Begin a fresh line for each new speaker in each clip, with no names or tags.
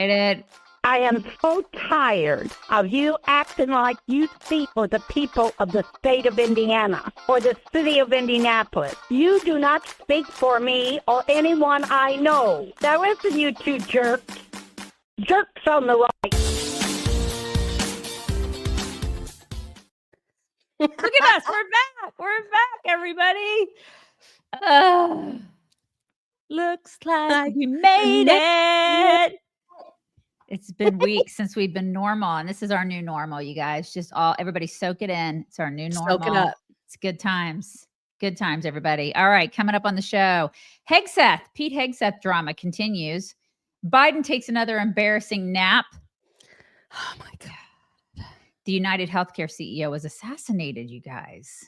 It.
I am so tired of you acting like you speak for the people of the state of Indiana or the city of Indianapolis. You do not speak for me or anyone I know. Now listen, you two jerks. Jerks on the right.
Look at us. We're back. We're back, everybody. Looks like we made it. It's been weeks since we've been normal, and this is our new normal, you guys. Just everybody soak it in. It's our new normal.
Soak it up.
It's good times. Good times, everybody. All right, coming up on the show, Pete Hegseth drama continues. Biden takes another embarrassing nap.
Oh my God.
The United Healthcare CEO was assassinated, you guys.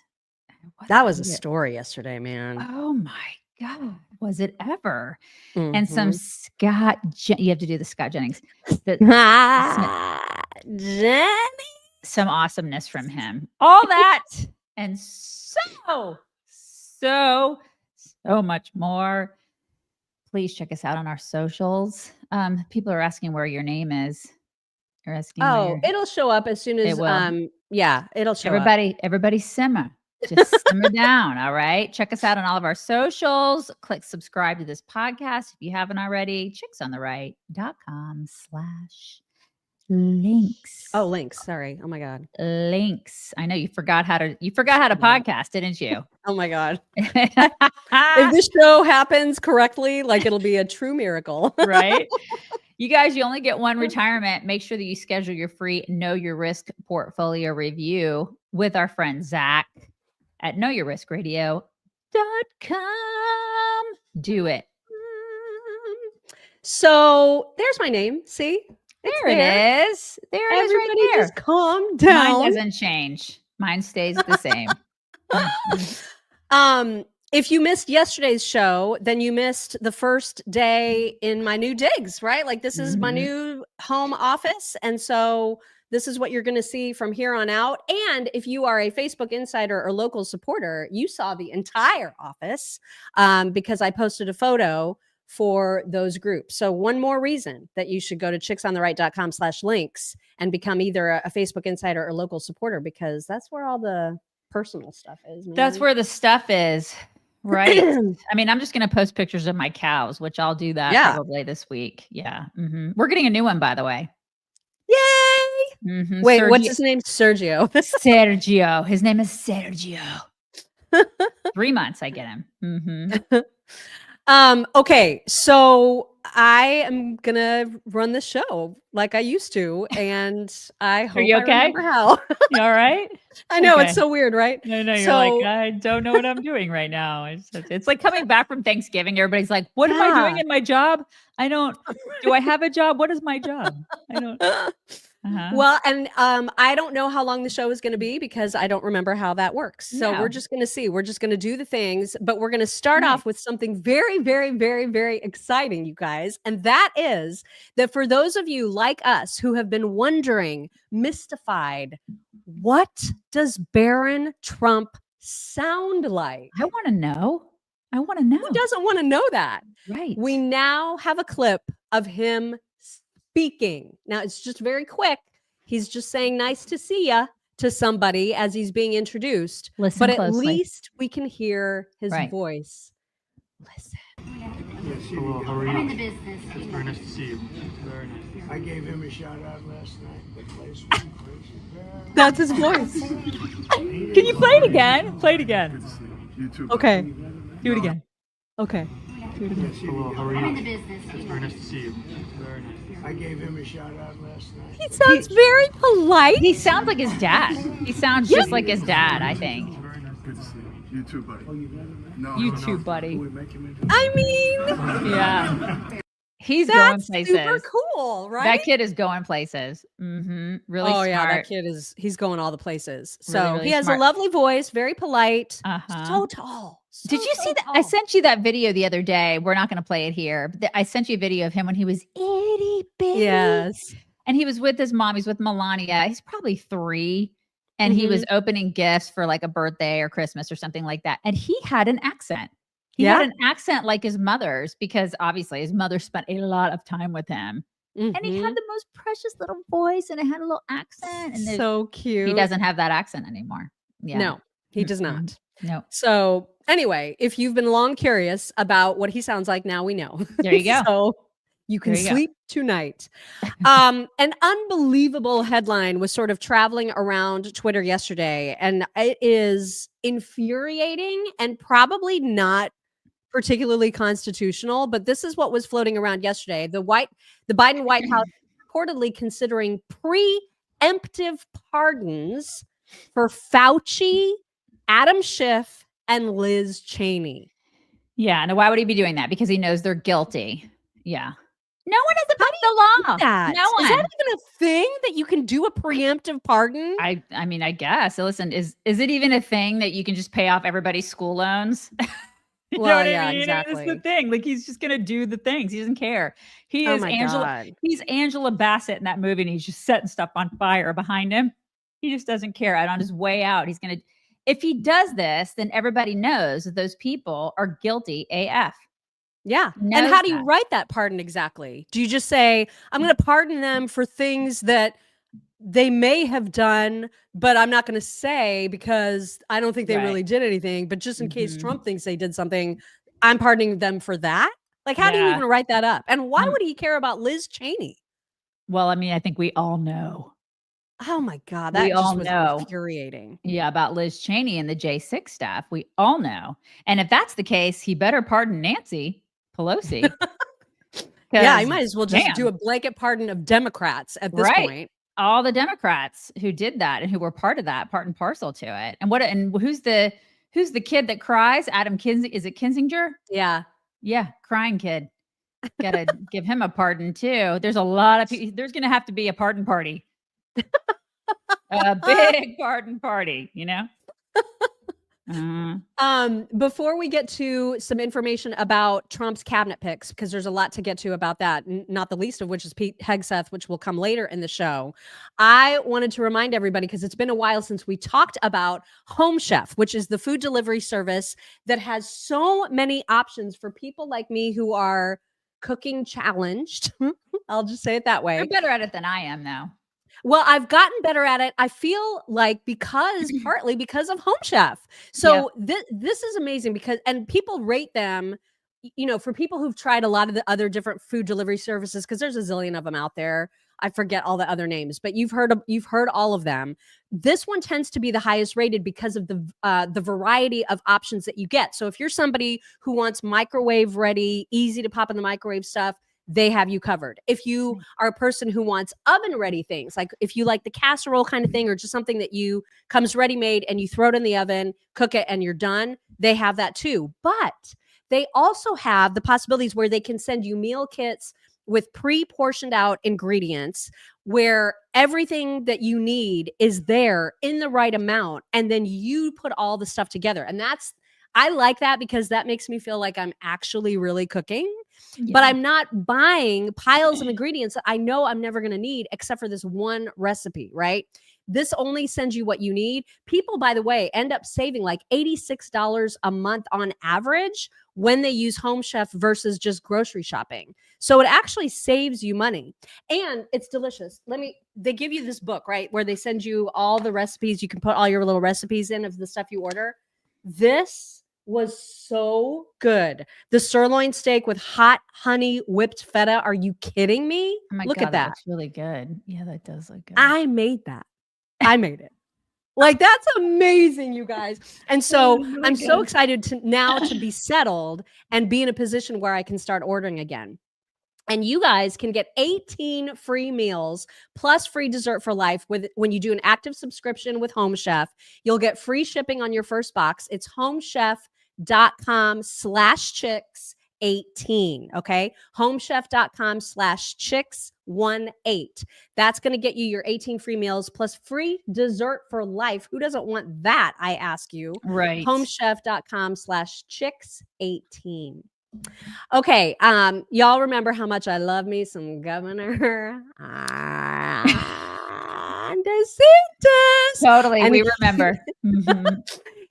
That was a story yesterday, man.
Oh my God, was it ever? Mm-hmm. And some you have to do the Scott Jennings. Some awesomeness from him. All that and so much more. Please check us out on our socials. People are asking where your name is. They're asking
it'll show up as soon as it'll show up.
Everybody simmer. Just simmer down, all right? Check us out on all of our socials. Click subscribe to this podcast if you haven't already. chicksontheright.com/links.
Oh, links. Sorry. Oh my God.
Links. I know you forgot how to podcast, didn't you?
Oh my God. If this show happens correctly, like it'll be a true miracle.
Right? You guys, you only get one retirement. Make sure that you schedule your free Know Your Risk portfolio review with our friend Zach at knowyourriskradio.com. Do it.
So there's my name. See?
There it is. There it is right there.
Just calm down.
Mine doesn't change. Mine stays the same.
If you missed yesterday's show, then you missed the first day in my new digs, right? Like this is my new home office. And so this is what you're going to see from here on out. And if you are a Facebook insider or local supporter, you saw the entire office because I posted a photo for those groups. So one more reason that you should go to chicksontheright.com/links and become either a Facebook insider or local supporter, because that's where all the personal stuff is. Man.
That's where the stuff is. Right. I mean, I'm just going to post pictures of my cows, which I'll do that probably this week. Yeah. Mm-hmm. We're getting a new one, by the way.
Yay.
Mm-hmm.
Wait, what's his name? Sergio.
Sergio. His name is Sergio. 3 months I get him. Mm-hmm.
Okay, so I am gonna run the show like I used to, and I hope
you okay?
I remember how.
You all right?
I know it's so weird, right?
No, you're like, I don't know what I'm doing right now. It's like coming back from Thanksgiving. Everybody's like, what am I doing in my job? Do I have a job? What is my job? I don't.
Well, and I don't know how long the show is going to be because I don't remember how that works. So we're just going to see. We're just going to do the things, but we're going to start off with something very, very, very, very exciting, you guys. And that is that for those of you like us who have been wondering, mystified, what does Barron Trump sound like?
I want to know. Who
doesn't want to know that?
Right.
We now have a clip of him speaking. Now it's just very quick. He's just saying nice to see ya to somebody as he's being introduced.
Listen
but
closely.
At least we can hear his voice. Listen.
Yes, hello, how are you? I'm in the business. It's very nice to see you. Very nice. I gave him a shout out last night. The place was crazy.
That's his voice.
Can you play it again? Play it again.
You too.
Okay.
Do it again.
Okay.
Yes, hello, how are you? I'm in the business. It's very nice to see you. Very nice. I gave him a shout out last night.
He sounds very polite.
He sounds like his dad. He sounds just like his dad, I think.
Very nice. Good to see you. You too, buddy.
You too, buddy.
I mean,
yeah. He's going places.
Super cool, right?
That kid is going places. Mm-hmm. Really smart.
Yeah, that kid he's going all the places. So
really
he has
smart.
a lovely voice, very polite, so tall.
Did you see that? I sent you that video the other day. We're not going to play it here. I sent you a video of him when he was itty bitty.
Yes.
And he was with his mom. He's with Melania. He's probably 3. And he was opening gifts for like a birthday or Christmas or something like that. And he had an accent. He had an accent like his mother's because obviously his mother spent a lot of time with him. And he had the most precious little voice, and it had a little accent. And
So cute.
He doesn't have that accent anymore. Yeah.
No, he does not.
No.
So anyway, if you've been long curious about what he sounds like, now we know.
There you go.
So you can sleep tonight. An unbelievable headline was sort of traveling around Twitter yesterday, and it is infuriating and probably not particularly constitutional, but this is what was floating around yesterday. The Biden White House reportedly considering preemptive pardons for Fauci, Adam Schiff, and Liz Cheney.
Yeah. Now, why would he be doing that? Because he knows they're guilty. Yeah. No one has above the law. No one.
Is that even a thing that you can do a preemptive pardon?
I mean, I guess. So listen, is it even a thing that you can just pay off everybody's school loans? You know what I mean?
Exactly.
That's the thing. Like, he's just gonna do the things. He doesn't care. He is Angela. He's Angela Bassett in that movie, and he's just setting stuff on fire behind him. He just doesn't care. And on his way out, he's gonna. If he does this, then everybody knows that those people are guilty AF.
Yeah. And how do you write that pardon exactly? Do you just say, I'm going to pardon them for things that they may have done, but I'm not going to say because I don't think they really did anything. But just in case Trump thinks they did something, I'm pardoning them for that. Like, how do you even write that up? And why would he care about Liz Cheney?
Well, I mean, I think we all know.
Oh my God, that just was infuriating.
Yeah, about Liz Cheney and the J6 staff. We all know. And if that's the case, he better pardon Nancy Pelosi.
Yeah, he might as well just do a blanket pardon of Democrats at this point.
All the Democrats who did that and who were part of that, part and parcel to it. And who's the kid that cries? Adam Kinzinger? Is it Kinzinger?
Yeah.
Yeah, crying kid. Gotta give him a pardon too. There's a lot of people. There's gonna have to be a pardon party. A big pardon party, you know?
Before we get to some information about Trump's cabinet picks, because there's a lot to get to about that, not the least of which is Pete Hegseth, which will come later in the show. I wanted to remind everybody, because it's been a while since we talked about Home Chef, which is the food delivery service that has so many options for people like me who are cooking challenged. I'll just say it that way.
You're better at it than I am now.
Well, I've gotten better at it. I feel like partly because of Home Chef. So this is amazing and people rate them, you know, for people who've tried a lot of the other different food delivery services, because there's a zillion of them out there. I forget all the other names, but you've heard all of them. This one tends to be the highest rated because of the variety of options that you get. So if you're somebody who wants microwave ready, easy to pop in the microwave stuff, they have you covered. If you are a person who wants oven ready things, like if you like the casserole kind of thing, or just something that comes ready made and you throw it in the oven, cook it, and you're done, they have that too. But they also have the possibilities where they can send you meal kits with pre-portioned out ingredients where everything that you need is there in the right amount. And then you put all the stuff together. And I like that because that makes me feel like I'm actually really cooking. But I'm not buying piles of ingredients that I know I'm never going to need except for this one recipe, right? This only sends you what you need. People, by the way, end up saving like $86 a month on average when they use Home Chef versus just grocery shopping. So it actually saves you money and it's delicious. They give you this book, right? Where they send you all the recipes. You can put all your little recipes in of the stuff you order. This was so good. The sirloin steak with hot honey whipped feta. Are you kidding me?
Oh my
Look
God,
at that.
Looks really good. Yeah, that does look good.
I made that. I made it. Like, that's amazing, you guys. And so really I'm so excited to be settled and be in a position where I can start ordering again. And you guys can get 18 free meals plus free dessert for life when you do an active subscription with Home Chef. You'll get free shipping on your first box. It's homechef.com/chicks18. Okay. Homechef.com/chicks18. That's going to get you your 18 free meals plus free dessert for life. Who doesn't want that? I ask you.
Right.
Homechef.com/chicks18. Okay, y'all remember how much I love me some Governor DeSantis.
Totally,
and
we remember.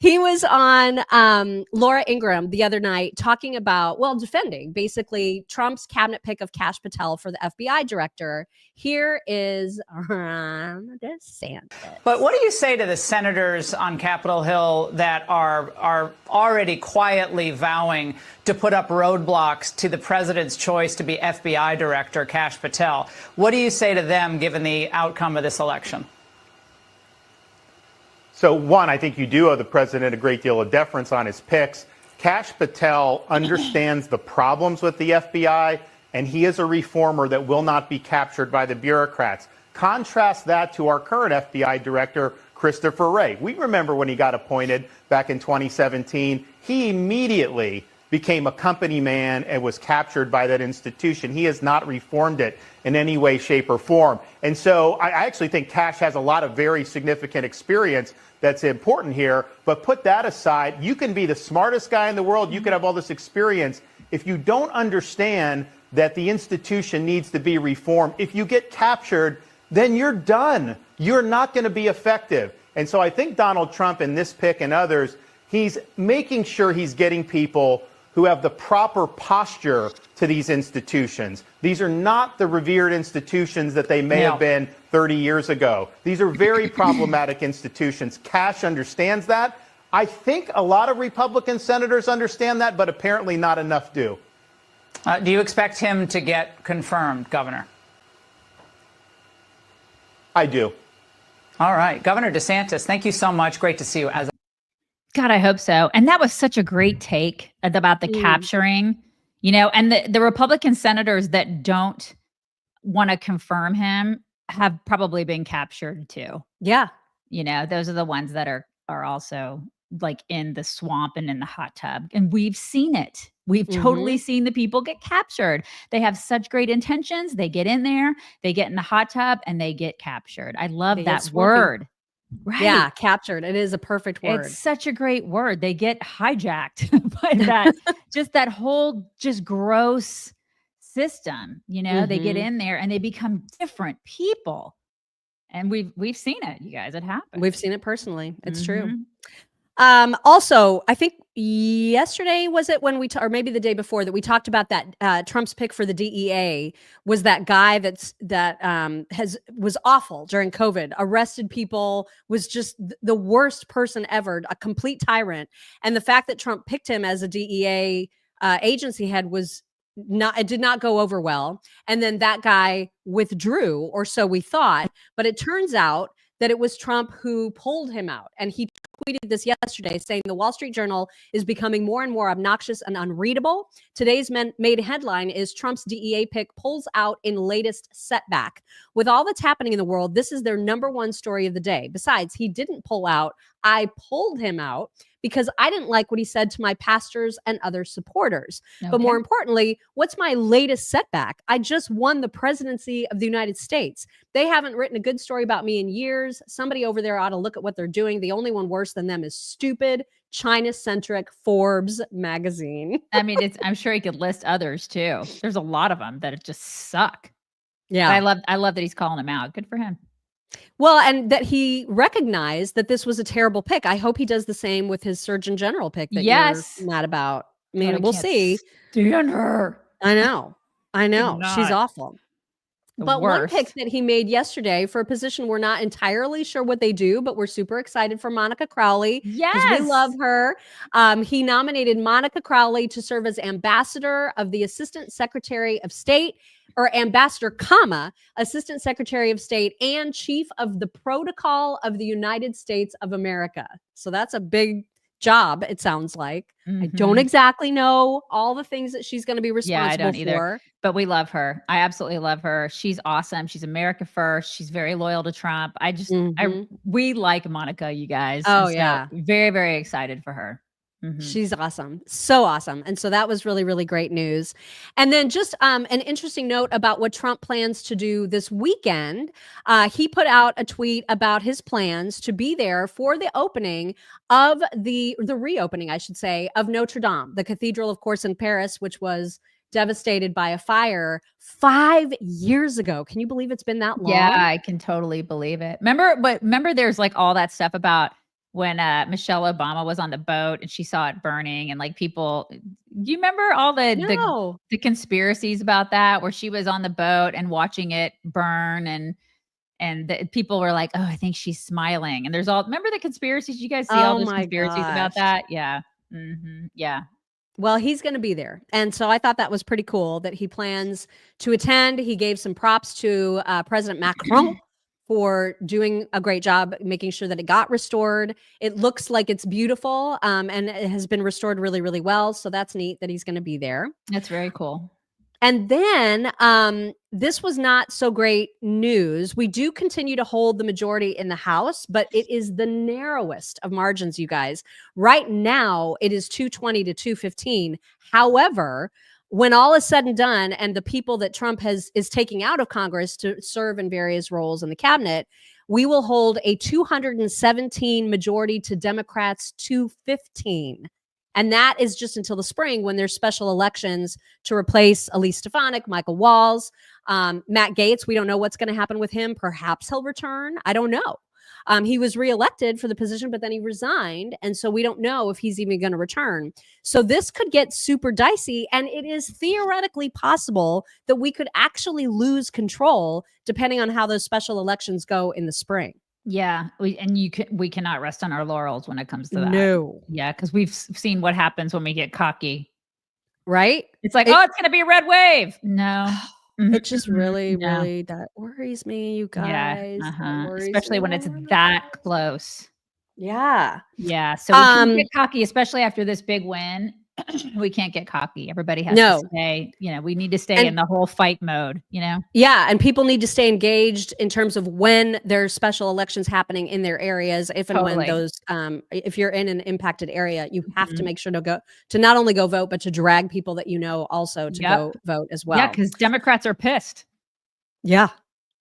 He was on Laura Ingraham the other night talking about, defending basically Trump's cabinet pick of Kash Patel for the FBI director. Here is DeSantis.
But what do you say to the senators on Capitol Hill that are already quietly vowing to put up roadblocks to the president's choice to be FBI director, Kash Patel? What do you say to them given the outcome of this election?
So, one, I think you do owe the president a great deal of deference on his picks. Kash Patel understands the problems with the FBI, and he is a reformer that will not be captured by the bureaucrats. Contrast that to our current FBI director, Christopher Wray. We remember when he got appointed back in 2017, he immediately became a company man and was captured by that institution. He has not reformed it in any way, shape, or form. And so I actually think Kash has a lot of very significant experience that's important here. But put that aside, you can be the smartest guy in the world. You can have all this experience. If you don't understand that the institution needs to be reformed, if you get captured, then you're done. You're not going to be effective. And so I think Donald Trump in this pick and others, he's making sure he's getting people who have the proper posture to these institutions. These are not the revered institutions that they may have been 30 years ago. These are very problematic institutions. Kash understands that. I think a lot of Republican senators understand that, but apparently not enough do.
Do you expect him to get confirmed, Governor?
I do.
All right. Governor DeSantis, thank you so much. Great to see you.
God, I hope so. And that was such a great take about the capturing, and the Republican senators that don't want to confirm him have probably been captured too.
Yeah.
Those are the ones that are also like in the swamp and in the hot tub. And we've seen it. We've totally seen the people get captured. They have such great intentions. They get in there, they get in the hot tub, and they get captured. I love that word. Right.
Yeah, captured. It is a perfect word.
It's such a great word. They get hijacked by that, just that whole gross system. They get in there and they become different people. And we've seen it, you guys. It happens.
We've seen it personally. It's true. Also, I think yesterday was it when or maybe the day before that we talked about that Trump's pick for the DEA was that guy that was awful during COVID, arrested people, was just the worst person ever, a complete tyrant. And the fact that Trump picked him as a DEA agency head it did not go over well. And then that guy withdrew, or so we thought, but it turns out that it was Trump who pulled him out. And he tweeted this yesterday saying the Wall Street Journal is becoming more and more obnoxious and unreadable. Today's made headline is Trump's DEA pick pulls out in latest setback. With all that's happening in the world, this is their number one story of the day. Besides, he didn't pull out. I pulled him out because I didn't like what he said to my pastors and other supporters. Okay. But more importantly, what's my latest setback? I just won the presidency of the United States. They haven't written a good story about me in years. Somebody over there ought to look at what they're doing. The only one worse than them is stupid, China-centric Forbes magazine.
I mean, I'm sure he could list others too. There's a lot of them that just suck.
Yeah.
But I love that he's calling them out. Good for him.
Well, and that he recognized that this was a terrible pick. I hope he does the same with his Surgeon General pick that you're mad about. I mean, we'll see.
Stand her.
I know. She's awful. But one pick that he made yesterday for a position we're not entirely sure what they do, but we're super excited for Monica Crowley.
Yes.
Because we love her. He nominated Monica Crowley to serve as ambassador of the Assistant Secretary of State, or ambassador, Assistant Secretary of State and Chief of the Protocol of the United States of America. So that's a big job, it sounds like. I don't exactly know all the things that she's going to be responsible
I don't either,
for.
but we love her. I absolutely love her. She's awesome. She's America first. She's very loyal to Trump. We like Monica, you guys.
Oh,
so
yeah.
Very, very excited for her.
She's awesome. So awesome. And so that was really, really great news. And then just an interesting note about what Trump plans to do this weekend. He put out a tweet about his plans to be there for the opening of the reopening, I should say, of Notre Dame, the cathedral, of course, in Paris, which was devastated by a fire 5 years ago. Can you believe it's been that long?
Yeah, I can totally believe it. Remember there's like all that stuff about when Michelle Obama was on the boat and she saw it burning and like people, do you remember all the conspiracies about that where she was on the boat and watching it burn and people were like, oh, I think she's smiling. And there's remember the conspiracies? You guys see all those conspiracies about that? Yeah. Mm-hmm. Yeah.
Well, he's going to be there. And so I thought that was pretty cool that he plans to attend. He gave some props to President Macron for doing a great job making sure that it got restored. It looks like it's beautiful and it has been restored really, really well. So that's neat that he's going to be there.
That's very cool.
And then this was not so great news. We do continue to hold the majority in the House, but it is the narrowest of margins, you guys. Right now, it is 220 to 215. However, when all is said and done, and the people that Trump is taking out of Congress to serve in various roles in the cabinet, we will hold a 217 majority to Democrats 215. And that is just until the spring when there's special elections to replace Elise Stefanik, Michael Walz, Matt Gaetz. We don't know what's going to happen with him. Perhaps he'll return. I don't know. He was reelected for the position, but then he resigned. And so we don't know if he's even going to return. So this could get super dicey. And it is theoretically possible that we could actually lose control depending on how those special elections go in the spring.
Yeah, we cannot rest on our laurels when it comes to that.
No.
Yeah, because we've seen what happens when we get cocky.
Right?
It's like, oh, it's going to be a red wave. No.
It just really that worries me, you guys.
Yeah, especially when it's that close.
Yeah.
Yeah. So we can't get cocky, especially after this big win. We can't get cocky. Everybody has to stay, we need to stay in the whole fight mode,
Yeah. And people need to stay engaged in terms of when there's special elections happening in their areas. If and when those, if you're in an impacted area, you have to make sure to not only go vote, but to drag people that also to go vote as well.
Yeah. Because Democrats are pissed.
Yeah.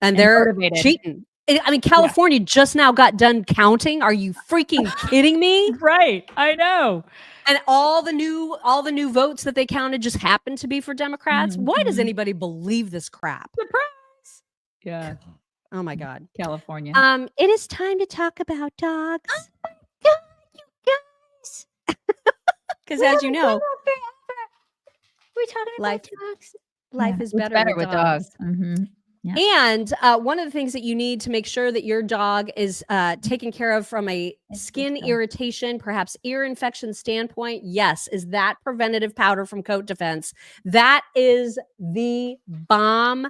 And they're cheating. I mean, California just now got done counting. Are you freaking kidding me?
Right. I know.
And all the new votes that they counted just happened to be for Democrats. Mm-hmm. Why does anybody believe this crap?
Surprise. Yeah.
Oh my God.
California.
It is time to talk about dogs. Oh my God, you guys. Because as you know,
we're talking about dogs.
Life is better with dogs.
Mm-hmm. Yeah.
And one of the things that you need to make sure that your dog is taken care of from a skin irritation, perhaps ear infection standpoint, is that preventative powder from Coat Defense. That is the bomb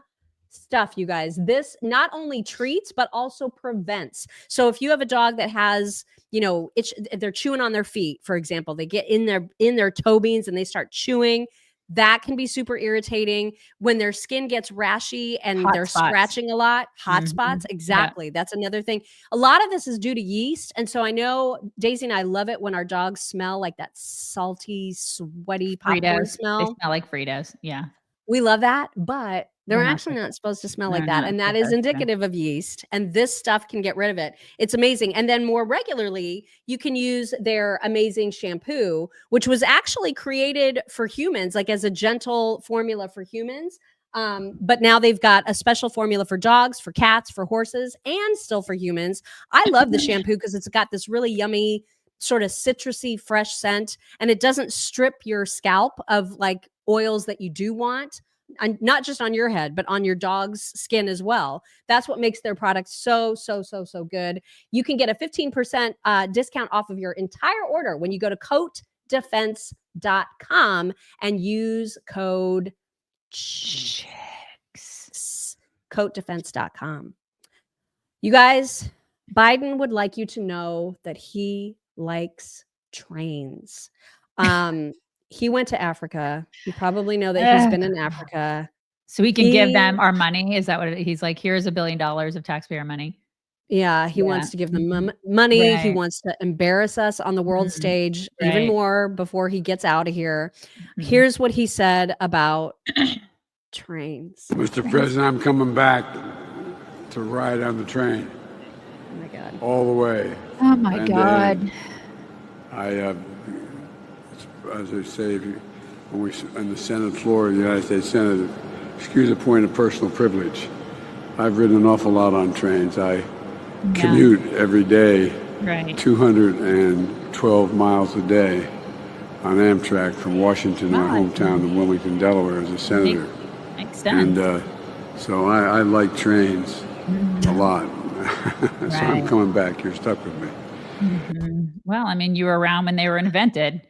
stuff, you guys. This not only treats, but also prevents. So if you have a dog that has, they're chewing on their feet, for example, they get in their toe beans and they start chewing. That can be super irritating when their skin gets rashy and they're scratching a lot. Hot spots. Exactly. Yeah. That's another thing. A lot of this is due to yeast. And so I know Daisy and I love it when our dogs smell like that salty, sweaty popcorn smell.
They smell like Fritos. Yeah.
We love that, but they're actually not supposed to smell like that. And that is indicative of yeast. And this stuff can get rid of it. It's amazing. And then more regularly, you can use their amazing shampoo, which was actually created for humans, like as a gentle formula for humans. But now they've got a special formula for dogs, for cats, for horses, and still for humans. I love the shampoo because it's got this really yummy sort of citrusy, fresh scent. And it doesn't strip your scalp of like oils that you do want. And not just on your head, but on your dog's skin as well. That's what makes their product so good. You can get a 15% discount off of your entire order when you go to coatdefense.com and use code CHICKS. Coatdefense.com. You guys, Biden would like you to know that he likes trains. He went to Africa. You probably know that he's been in Africa.
So we can give them our money. Is that what he's like? Here's $1 billion of taxpayer money.
Yeah, he wants to give them money. Right. He wants to embarrass us on the world stage even more before he gets out of here. Here's what he said about trains.
Mr. President, I'm coming back to ride on the train.
Oh my God.
All the way.
Oh my God.
As I say, when we on the Senate floor of the United States Senate, excuse a point of personal privilege. I've ridden an awful lot on trains. I commute every day
Right.
212 miles a day on Amtrak from Washington, my
Wow.
hometown of Wilmington, Delaware, as a senator.
Makes sense.
And so I like trains a lot. So I'm coming back. You're stuck with me.
Well, I mean, you were around when they were invented,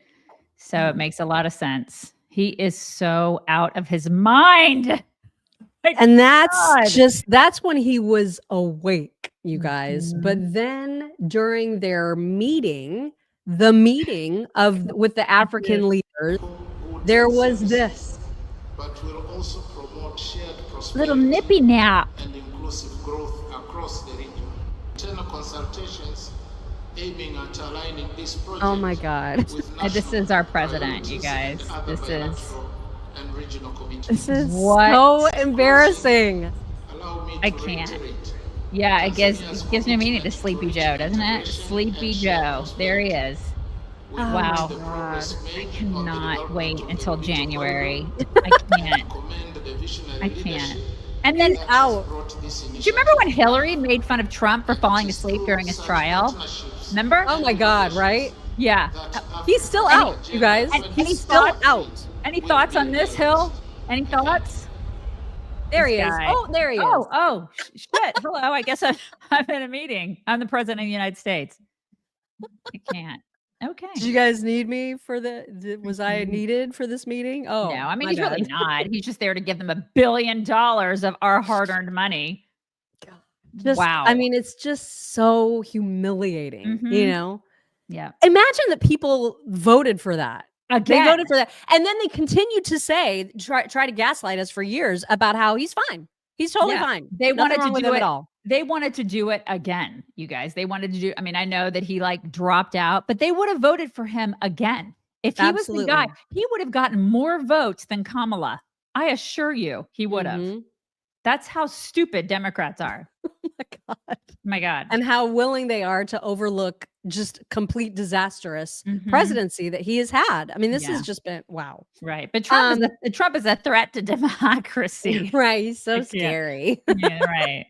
so it makes a lot of sense. He is so out of his mind.
And that's when he was awake, you guys. But then during their meeting, with the African leaders, there was this
but will also promote shared prosperity
little nippy nap.
and inclusive growth across the region. Internal consultations aiming at aligning this project.
Oh my God.
This is our president, you guys. This is
what? So embarrassing.
I can't. Yeah, it gives me a meaning to Sleepy Joe, doesn't it? Sleepy Joe. There he is. Wow. I cannot wait until January. I can't. And then, do you remember when Hillary made fun of Trump for falling asleep during his trial? Remember?
Oh my God, right?
Yeah.
He's still out, you guys. He's still out.
Any thoughts on this, Hill? Any thoughts?
There he is. Oh, there he is.
Oh, shit. Hello. I guess I'm in a meeting. I'm the president of the United States. I can't. Okay.
Did you guys need me for was I needed for this meeting? Oh,
no. I mean, he's really not. He's just there to give them $1 billion of our hard-earned money. Wow.
I mean, it's just so humiliating, you know?
Yeah.
Imagine that people voted for that.
Again.
They voted for that. And then they continued to say, try to gaslight us for years about how he's fine. He's totally fine.
They
Nothing
wanted to do it
at all.
They wanted to do it again, you guys. They wanted to do, I mean, I know that he dropped out, but they would have voted for him again. If he was the guy, he would have gotten more votes than Kamala. I assure you he would have. That's how stupid Democrats are.
Oh my God.
My God.
And how willing they are to overlook just complete disastrous presidency that he has had. I mean, this has just been, wow.
Right. But Trump is a threat to democracy.
Right. He's so scary.
Yeah, right.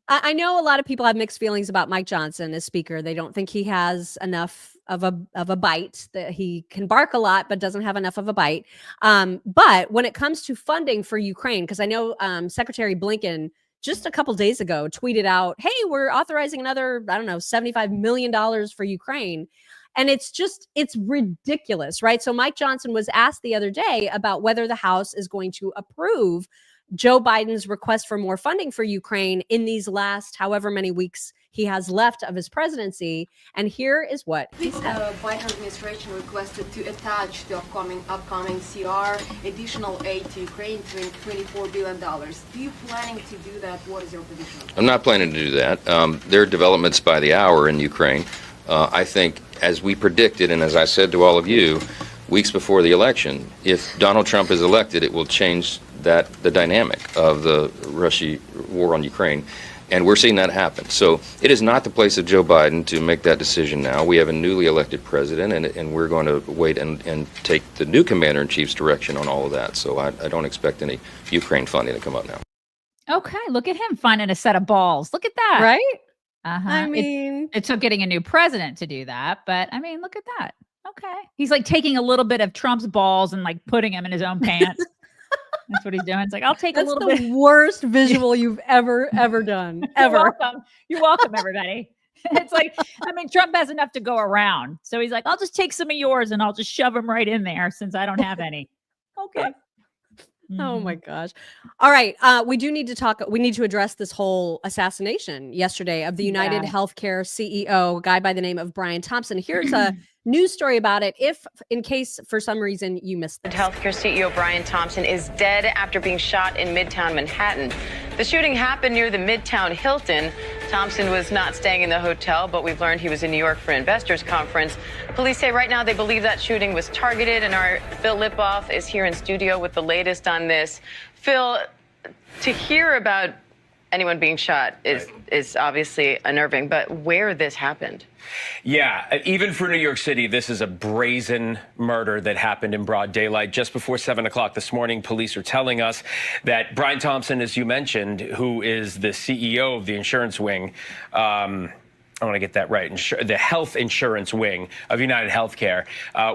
I know a lot of people have mixed feelings about Mike Johnson as speaker. They don't think he has enough of a bite, that he can bark a lot, but doesn't have enough of a bite. But when it comes to funding for Ukraine, because I know Secretary Blinken just a couple days ago tweeted out, hey, we're authorizing another, $75 million for Ukraine. And it's ridiculous, right? So Mike Johnson was asked the other day about whether the House is going to approve Joe Biden's request for more funding for Ukraine in these last however many weeks he has left of his presidency. And here is what he said.
The Biden administration requested to attach to upcoming CR additional aid to Ukraine, $24 billion. Are you planning to do that? What is your position?
I'm not planning to do that. There are developments by the hour in Ukraine. I think, as we predicted, and as I said to all of you, weeks before the election, if Donald Trump is elected, it will change the dynamic of the Russia war on Ukraine. And we're seeing that happen. So it is not the place of Joe Biden to make that decision now. We have a newly elected president, and we're going to wait and take the new commander-in-chief's direction on all of that. So I don't expect any Ukraine funding to come up now.
Okay, look at him finding a set of balls. Look at that.
Right?
I mean, it took getting a new president to do that, but I mean, look at that. Okay. He's taking a little bit of Trump's balls and putting them in his own pants. That's what he's doing. It's I'll take a little bit.
That's the worst visual you've ever done. Ever.
You're welcome. You're welcome, everybody. It's Trump has enough to go around. So he's I'll just take some of yours and I'll just shove them right in there since I don't have any. Okay.
Oh my gosh. All right. We need to address this whole assassination yesterday of the United Healthcare CEO, a guy by the name of Brian Thompson. Here's a news story about it, in case for some reason you missed it.
Healthcare CEO Brian Thompson is dead after being shot in Midtown Manhattan. The shooting happened near the Midtown Hilton. Thompson was not staying in the hotel, but we've learned he was in New York for an investors conference. Police say right now they believe that shooting was targeted, and our Phil Lipoff is here in studio with the latest on this. Phil, to hear about anyone being shot is obviously unnerving, but where this happened?
Yeah, even for New York City, this is a brazen murder that happened in broad daylight. Just before 7 o'clock this morning, police are telling us that Brian Thompson, as you mentioned, who is the CEO of the insurance wing, I want to get that right, the health insurance wing of United Healthcare,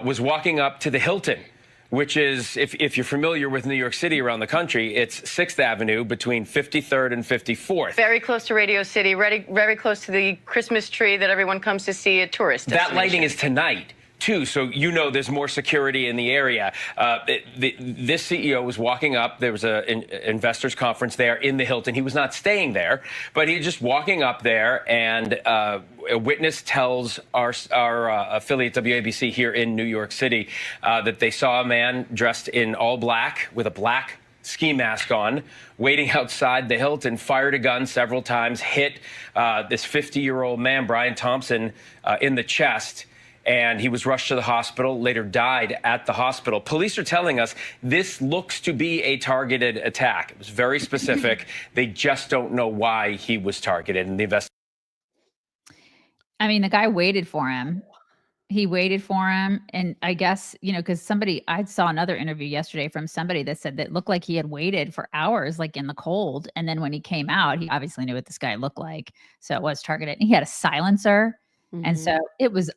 was walking up to the Hilton, which is, if you're familiar with New York City around the country, it's 6th Avenue between 53rd and 54th.
Very close to Radio City, very close to the Christmas tree that everyone comes to see at tourist
That lighting is tonight, too, so there's more security in the area. This CEO was walking up. There was an investors conference there in the Hilton. He was not staying there, but he was just walking up there, and a witness tells our affiliate WABC here in New York City that they saw a man dressed in all black with a black ski mask on, waiting outside the Hilton, fired a gun several times, hit this 50-year-old man, Brian Thompson, in the chest. And he was rushed to the hospital, later died at the hospital. Police are telling us this looks to be a targeted attack. It was very specific. They just don't know why he was targeted. And the
I mean, the guy waited for him. He waited for him. And I guess, because I saw another interview yesterday from somebody that said that it looked like he had waited for hours, like in the cold. And then when he came out, he obviously knew what this guy looked like. So it was targeted. And he had a silencer. And so it was,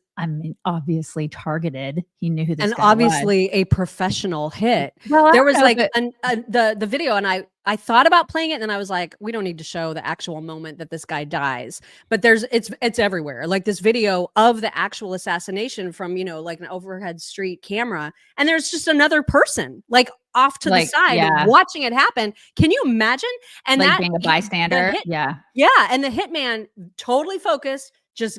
obviously targeted. He knew who this guy was. And
obviously a professional hit. Well, there was the video, and I thought about playing it, and then I was like, we don't need to show the actual moment that this guy dies. But it's everywhere. Like this video of the actual assassination from, like an overhead street camera. And there's just another person like off to the side watching it happen. Can you imagine? And
like
that
being a bystander. Yeah.
And the hitman totally focused.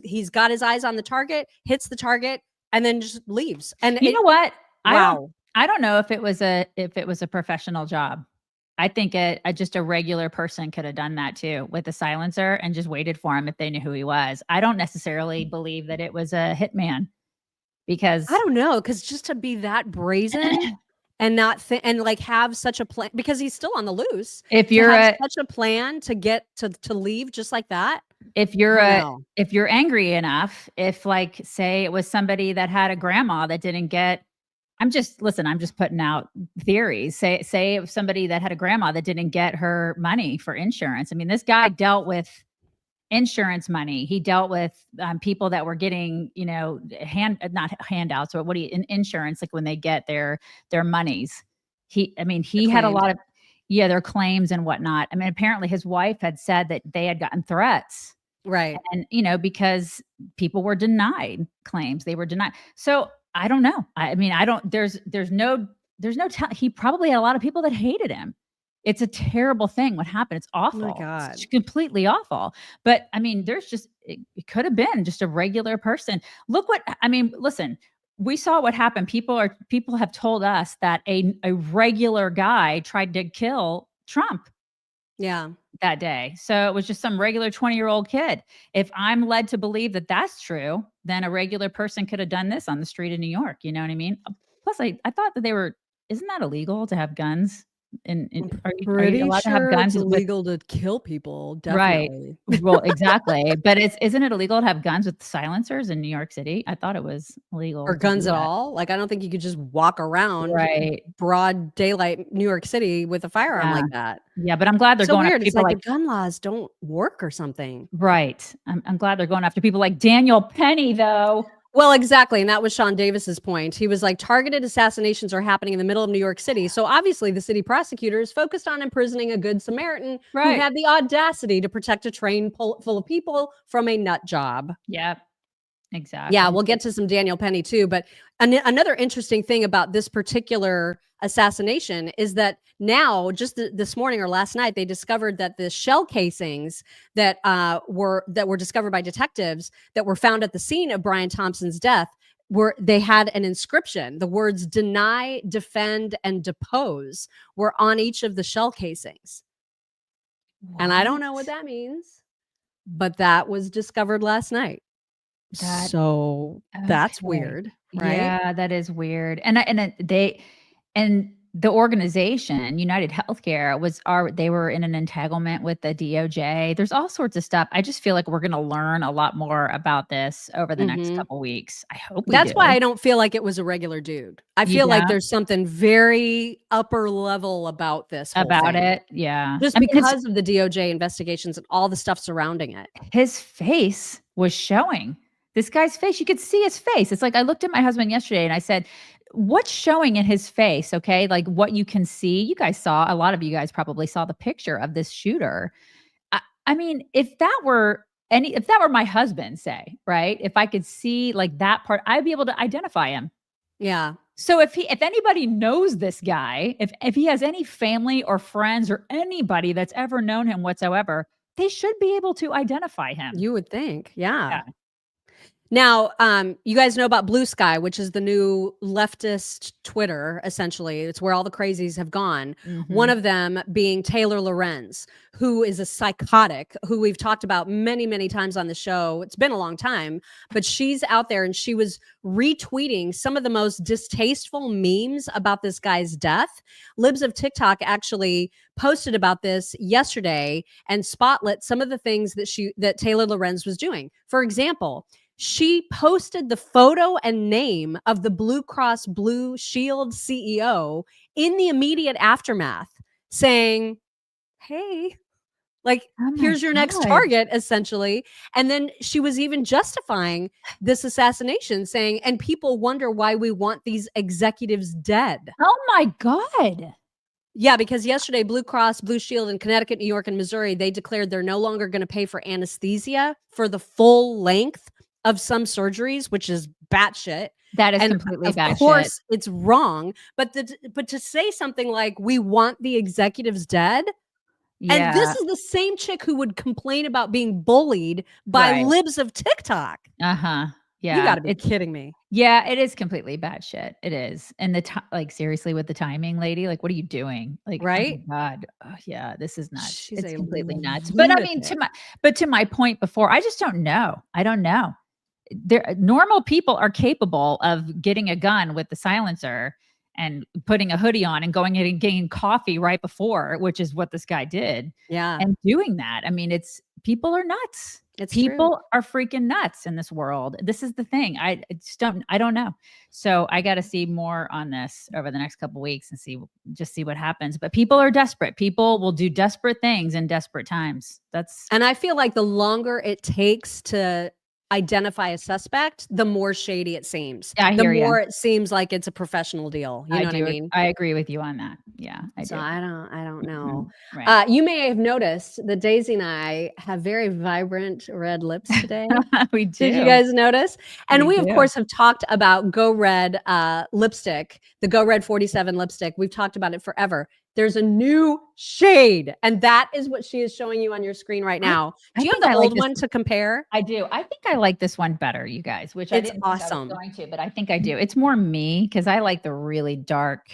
He's got his eyes on the target, hits the target, and then just leaves. And
you know what?
Wow.
I don't know if it was a professional job. I think just a regular person could have done that too with a silencer and just waited for him if they knew who he was. I don't necessarily believe that it was a hitman, because
I don't know, because just to be that brazen and not and like have such a plan, because he's still on the loose.
If you're
such a plan to get to leave just like that.
If you're angry enough, if like say it was somebody that had a grandma that didn't get, I'm just putting out theories. Say it was somebody that had a grandma that didn't get her money for insurance. I mean, this guy dealt with insurance money. He dealt with people that were getting, not handouts, or in insurance, like when they get their monies. He had a lot of their claims and whatnot. I mean, apparently his wife had said that they had gotten threats.
Right.
And, because people were denied claims, they were denied. So I don't know. He probably had a lot of people that hated him. It's a terrible thing what happened. It's awful.
Oh my God.
It's completely awful. But it could have been just a regular person. Listen, we saw what happened. People have told us that a regular guy tried to kill Trump.
Yeah.
That day. So it was just some regular 20-year-old kid. If I'm led to believe that that's true, then a regular person could have done this on the street in New York. You know what I mean? Plus, I thought that isn't that illegal to have guns? Are you allowed to have guns?
It's illegal to kill people, definitely.
Right. Well, exactly. But isn't it illegal to have guns with silencers in New York City? I thought it was illegal.
Or guns at all. Like, I don't think you could just walk around broad daylight New York City with a firearm like that.
Yeah, but I'm glad they're going after people
it's like the gun laws don't work or something.
Right. I'm glad they're going after people like Daniel Penny, though.
Well, exactly. And that was Sean Davis's point. He was like, targeted assassinations are happening in the middle of New York City. So obviously the city prosecutor is focused on imprisoning a good Samaritan who had the audacity to protect a train full of people from a nut job.
Yep. Exactly.
Yeah, we'll get to some Daniel Penny too. But another interesting thing about this particular assassination is that now, just this morning or last night, they discovered that the shell casings that were discovered by detectives that were found at the scene of Brian Thompson's death they had an inscription. The words "deny, defend, and depose" were on each of the shell casings. What? And I don't know what that means, but that was discovered last night. That's weird, right?
Yeah, that is weird. And the organization, United Healthcare, they were in an entanglement with the DOJ. There's all sorts of stuff. I just feel like we're going to learn a lot more about this over the next couple weeks. I hope
that's why I don't feel like it was a regular dude. I feel like there's something very upper level about this whole thing.
Yeah.
Just because of the DOJ investigations and all the stuff surrounding it.
His face was showing. This guy's face, you could see his face. It's like I looked at my husband yesterday and I said, what's showing in his face? Okay. Like what you can see. You guys saw, a lot of you guys probably saw the picture of this shooter. I mean, if that were my husband, say, right? If I could see like that part, I'd be able to identify him.
Yeah.
So if anybody knows this guy, if he has any family or friends or anybody that's ever known him whatsoever, they should be able to identify him.
You would think. Yeah. Now, you guys know about Blue Sky, which is the new leftist Twitter, essentially. It's where all the crazies have gone.
Mm-hmm.
One of them being Taylor Lorenz, who is a psychotic, who we've talked about many, many times on the show. It's been a long time, but she's out there and she was retweeting some of the most distasteful memes about this guy's death. Libs of TikTok actually posted about this yesterday and spotlit some of the things that Taylor Lorenz was doing. For example, she posted the photo and name of the Blue Cross Blue Shield CEO in the immediate aftermath, saying, hey, like, here's your next target, essentially. And then she was even justifying this assassination, saying, and people wonder why we want these executives dead.
Oh my God.
Yeah, because yesterday, Blue Cross Blue Shield in Connecticut, New York, and Missouri, they declared they're no longer going to pay for anesthesia for the full length of some surgeries, which is batshit.
That is completely batshit.
Of course, it's wrong. But to say something like, we want the executives dead.
Yeah.
And this is the same chick who would complain about being bullied by libs of TikTok.
Uh-huh. Yeah.
You got to be kidding me.
Yeah, it is completely batshit. It is. And like, seriously, with the timing, lady, like, what are you doing? Like,
right?
Oh my God. Oh, yeah, this is nuts. It's completely nuts.
lunatic.
But I mean, to my point before, I just don't know. I don't know. Normal people are capable of getting a gun with the silencer and putting a hoodie on and going in and getting coffee right before, which is what this guy did.
Yeah.
And doing that. I mean, people are nuts. People are freaking nuts in this world. This is the thing. I don't know. So I got to see more on this over the next couple of weeks and see what happens. But people are desperate. People will do desperate things in desperate times.
And I feel like the longer it takes to identify a suspect, the more shady it seems.
I hear
the more
you.
It seems like it's a professional deal. You know what I mean?
I agree with you on that. Yeah, I do.
I don't know.
Mm-hmm. Right.
You may have noticed that Daisy and I have very vibrant red lips today.
We do.
Did you guys notice? And we of
do.
course have talked about Go Red lipstick, the Go Red 47 lipstick. We've talked about it forever. There's a new shade, and that is what she is showing you on your screen right now. Do you have the old one to compare?
I do. I think I like this one better, you guys, which I didn't think I was going to, but I think I do. It's more me because I like the really dark.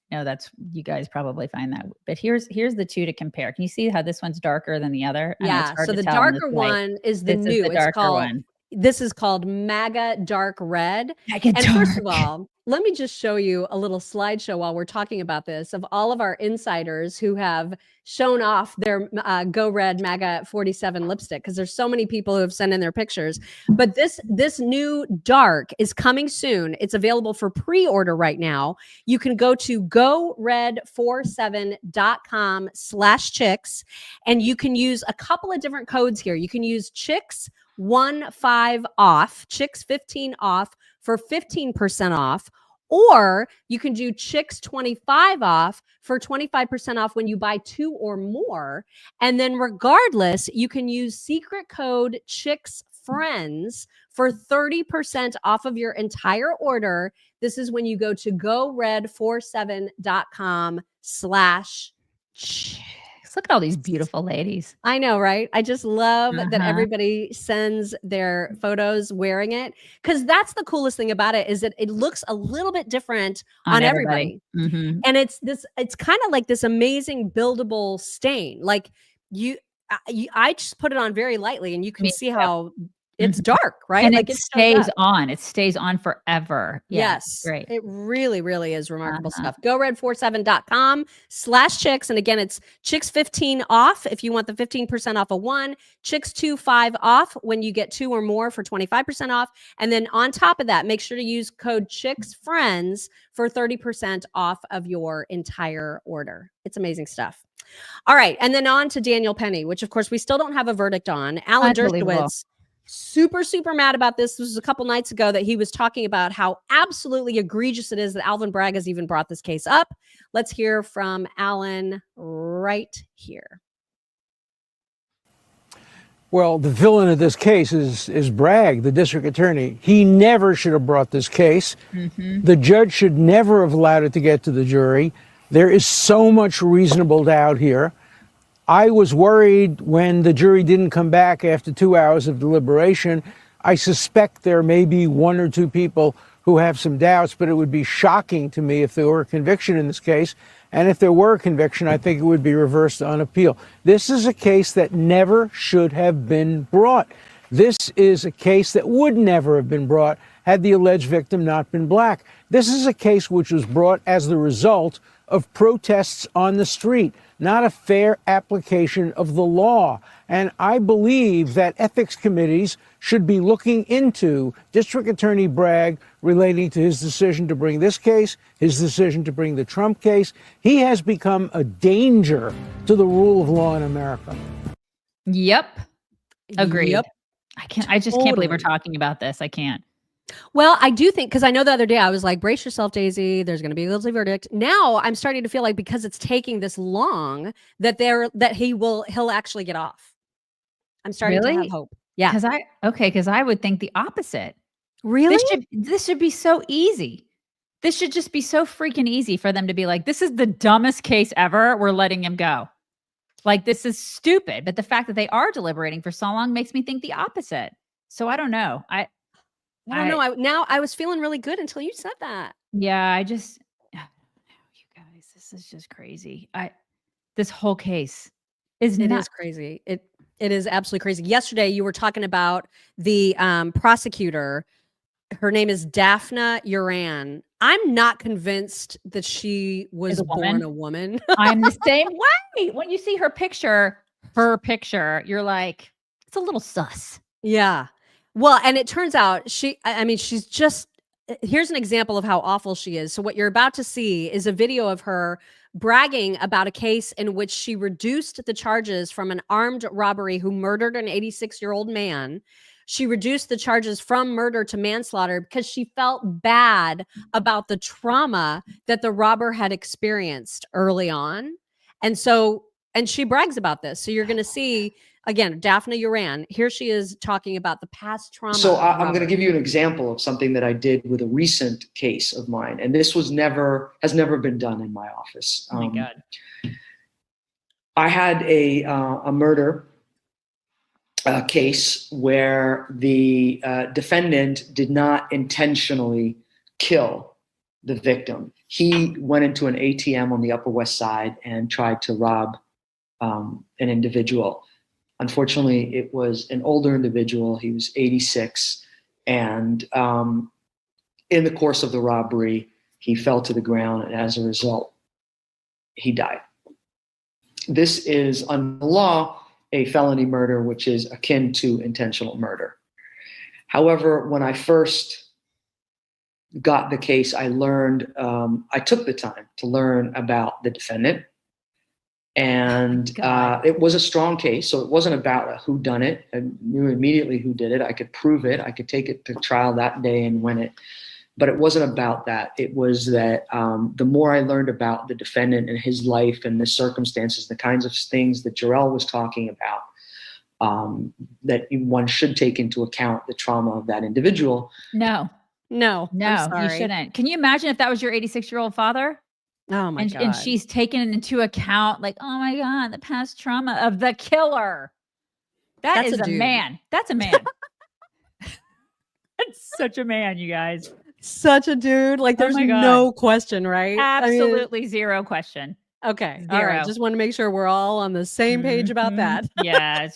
No, that's, you guys probably find that. But here's the two to compare. Can you see how this one's darker than the other?
Yeah. So the darker one is the new. It's called. This is called MAGA Dark Red. First of all, let me just show you a little slideshow while we're talking about this of all of our insiders who have shown off their Go Red MAGA 47 lipstick, because there's so many people who have sent in their pictures. But this new dark is coming soon. It's available for pre-order right now. You can go to gored47.com/chicks, and you can use a couple of different codes here. You can use chicks15 off, chicks 15 off for 15% off, or you can do chicks 25 off for 25% off when you buy 2 or more. And then regardless, you can use secret code chicks friends for 30% off of your entire order. This is when you go to gored47.com/chicks.
Look at all these beautiful ladies.
I know, right? I just love that everybody sends their photos wearing it, because that's the coolest thing about it, is that it looks a little bit different on everybody.
Mm-hmm.
And it's kind of like this amazing buildable stain. Like I just put it on very lightly, and you can see how it's dark, right?
And
like
it stays on. It stays on forever.
Yes.
Great.
It really, really is remarkable stuff. GoRed47.com/chicks. And again, it's chicks 15 off if you want the 15% off of one, chicks 25 off when you get 2 or more for 25% off. And then on top of that, make sure to use code chicks friends for 30% off of your entire order. It's amazing stuff. All right. And then on to Daniel Penny, which of course we still don't have a verdict on. Alan Dershowitz super, super mad about this. This was a couple nights ago that he was talking about how absolutely egregious it is that Alvin Bragg has even brought this case up. Let's hear from Alan right here.
Well, the villain of this case is Bragg, the district attorney. He never should have brought this case. The judge should never have allowed it to get to the jury. There is so much reasonable doubt here. I was worried when the jury didn't come back after 2 hours of deliberation. I suspect there may be one or two people who have some doubts, but it would be shocking to me if there were a conviction in this case. And if there were a conviction, I think it would be reversed on appeal. This is a case that never should have been brought. This is a case that would never have been brought had the alleged victim not been black. This is a case which was brought as the result of protests on the street, not a fair application of the law. And I believe that ethics committees should be looking into District Attorney Bragg relating to his decision to bring this case, his decision to bring the Trump case. He has become a danger to the rule of law in America.
Yep. Agreed.
Yep.
I just can't believe we're talking about this. I can't.
Well, I do think, because I know the other day I was like, brace yourself, Daisy, there's going to be a guilty verdict. Now I'm starting to feel like because it's taking this long that he'll actually get off. I'm starting to have hope. Yeah.
Because I would think the opposite.
Really?
This should be so easy. This should just be so freaking easy for them to be like, this is the dumbest case ever. We're letting him go. Like, this is stupid. But the fact that they are deliberating for so long makes me think the opposite. So I don't know. I
don't know. I was feeling really good until you said that.
Yeah, you guys, this is just crazy. This whole case is
is crazy. It is absolutely crazy. Yesterday, you were talking about the prosecutor. Her name is Daphne Uran. I'm not convinced that she was born a woman.
I'm the same way. When you see her picture, you're like, it's a little sus.
Yeah. Well, and it turns out she's just, here's an example of how awful she is. So what you're about to see is a video of her bragging about a case in which she reduced the charges from an armed robbery who murdered an 86-year-old man. She reduced the charges from murder to manslaughter because she felt bad about the trauma that the robber had experienced early on. And she brags about this. So you're going to see, again, Daphne Uran. Here she is talking about the past trauma.
So I'm going to give you an example of something that I did with a recent case of mine. And this has never been done in my office.
Oh my God.
I had a murder case where the defendant did not intentionally kill the victim. He went into an ATM on the Upper West Side and tried to rob an individual. Unfortunately, it was an older individual. He was 86. And in the course of the robbery, he fell to the ground. And as a result, he died. This is, under the law, a felony murder, which is akin to intentional murder. However, when I first got the case, I learned, I took the time to learn about the defendant. And it was a strong case. So it wasn't about a whodunit. I knew immediately who did it. I could prove it. I could take it to trial that day and win it. But it wasn't about that. It was that the more I learned about the defendant and his life and the circumstances, the kinds of things that Jarrell was talking about, that one should take into account the trauma of that individual.
No, you shouldn't. Can you imagine if that was your 86-year-old father?
Oh my God.
And she's taken into account, like, oh my God, the past trauma of the killer. That's a man. That's a man. That's such a man, you guys.
Such a dude. Like, there's no question, right?
Absolutely zero question.
Okay. All right. Just want to make sure we're all on the same page about that.
Yeah.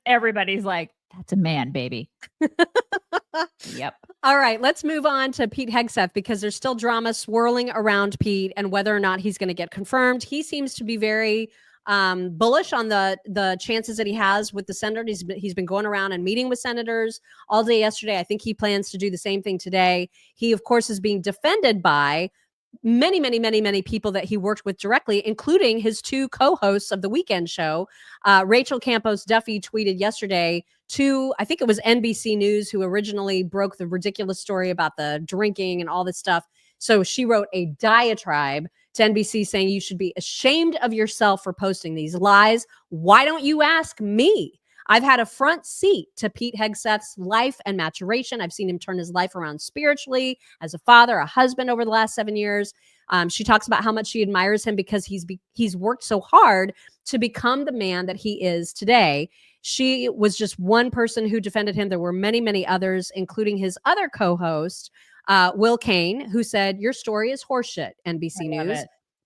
Everybody's like, that's a man, baby. Yep.
All right. Let's move on to Pete Hegseth, because there's still drama swirling around Pete and whether or not he's going to get confirmed. He seems to be very bullish on the chances that he has with the senator. He's been going around and meeting with senators all day yesterday. I think he plans to do the same thing today. He, of course, is being defended by many, many, many, many people that he worked with directly, including his two co-hosts of the weekend show. Rachel Campos Duffy tweeted yesterday to, I think it was NBC News, who originally broke the ridiculous story about the drinking and all this stuff. So she wrote a diatribe to NBC saying, you should be ashamed of yourself for posting these lies. Why don't you ask me? I've had a front seat to Pete Hegseth's life and maturation. I've seen him turn his life around spiritually, as a father, a husband over the last 7 years. She talks about how much she admires him because he's worked so hard to become the man that he is today. She was just one person who defended him. There were many, many others, including his other co-host, Will Kane, who said, your story is horseshit, NBC News.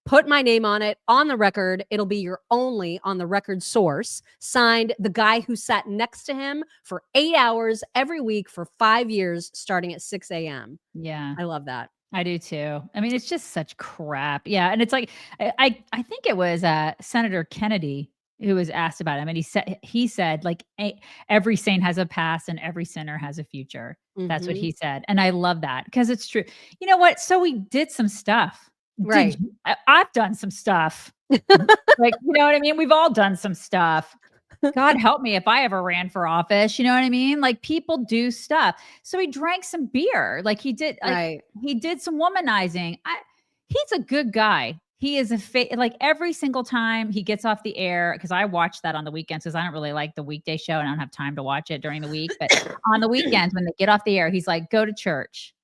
Put my name on it, on the record. It'll be your only on the record source. Signed, the guy who sat next to him for 8 hours every week for 5 years, starting at 6 a.m.
Yeah.
I love that.
I do too. I mean, it's just such crap. Yeah. And it's like, I think it was Senator Kennedy who was asked about him. And he said like, every saint has a past and every sinner has a future. That's what he said. And I love that because it's true. You know what? So we did some stuff.
Right.
I've done some stuff. Like, you know what I mean? We've all done some stuff. God help me if I ever ran for office. You know what I mean? Like people do stuff. So he drank some beer. Like he did. Like, he did some womanizing. He's a good guy. He is like every single time he gets off the air, because I watch that on the weekends because I don't really like the weekday show and I don't have time to watch it during the week. But on the weekends when they get off the air, he's like, go to church.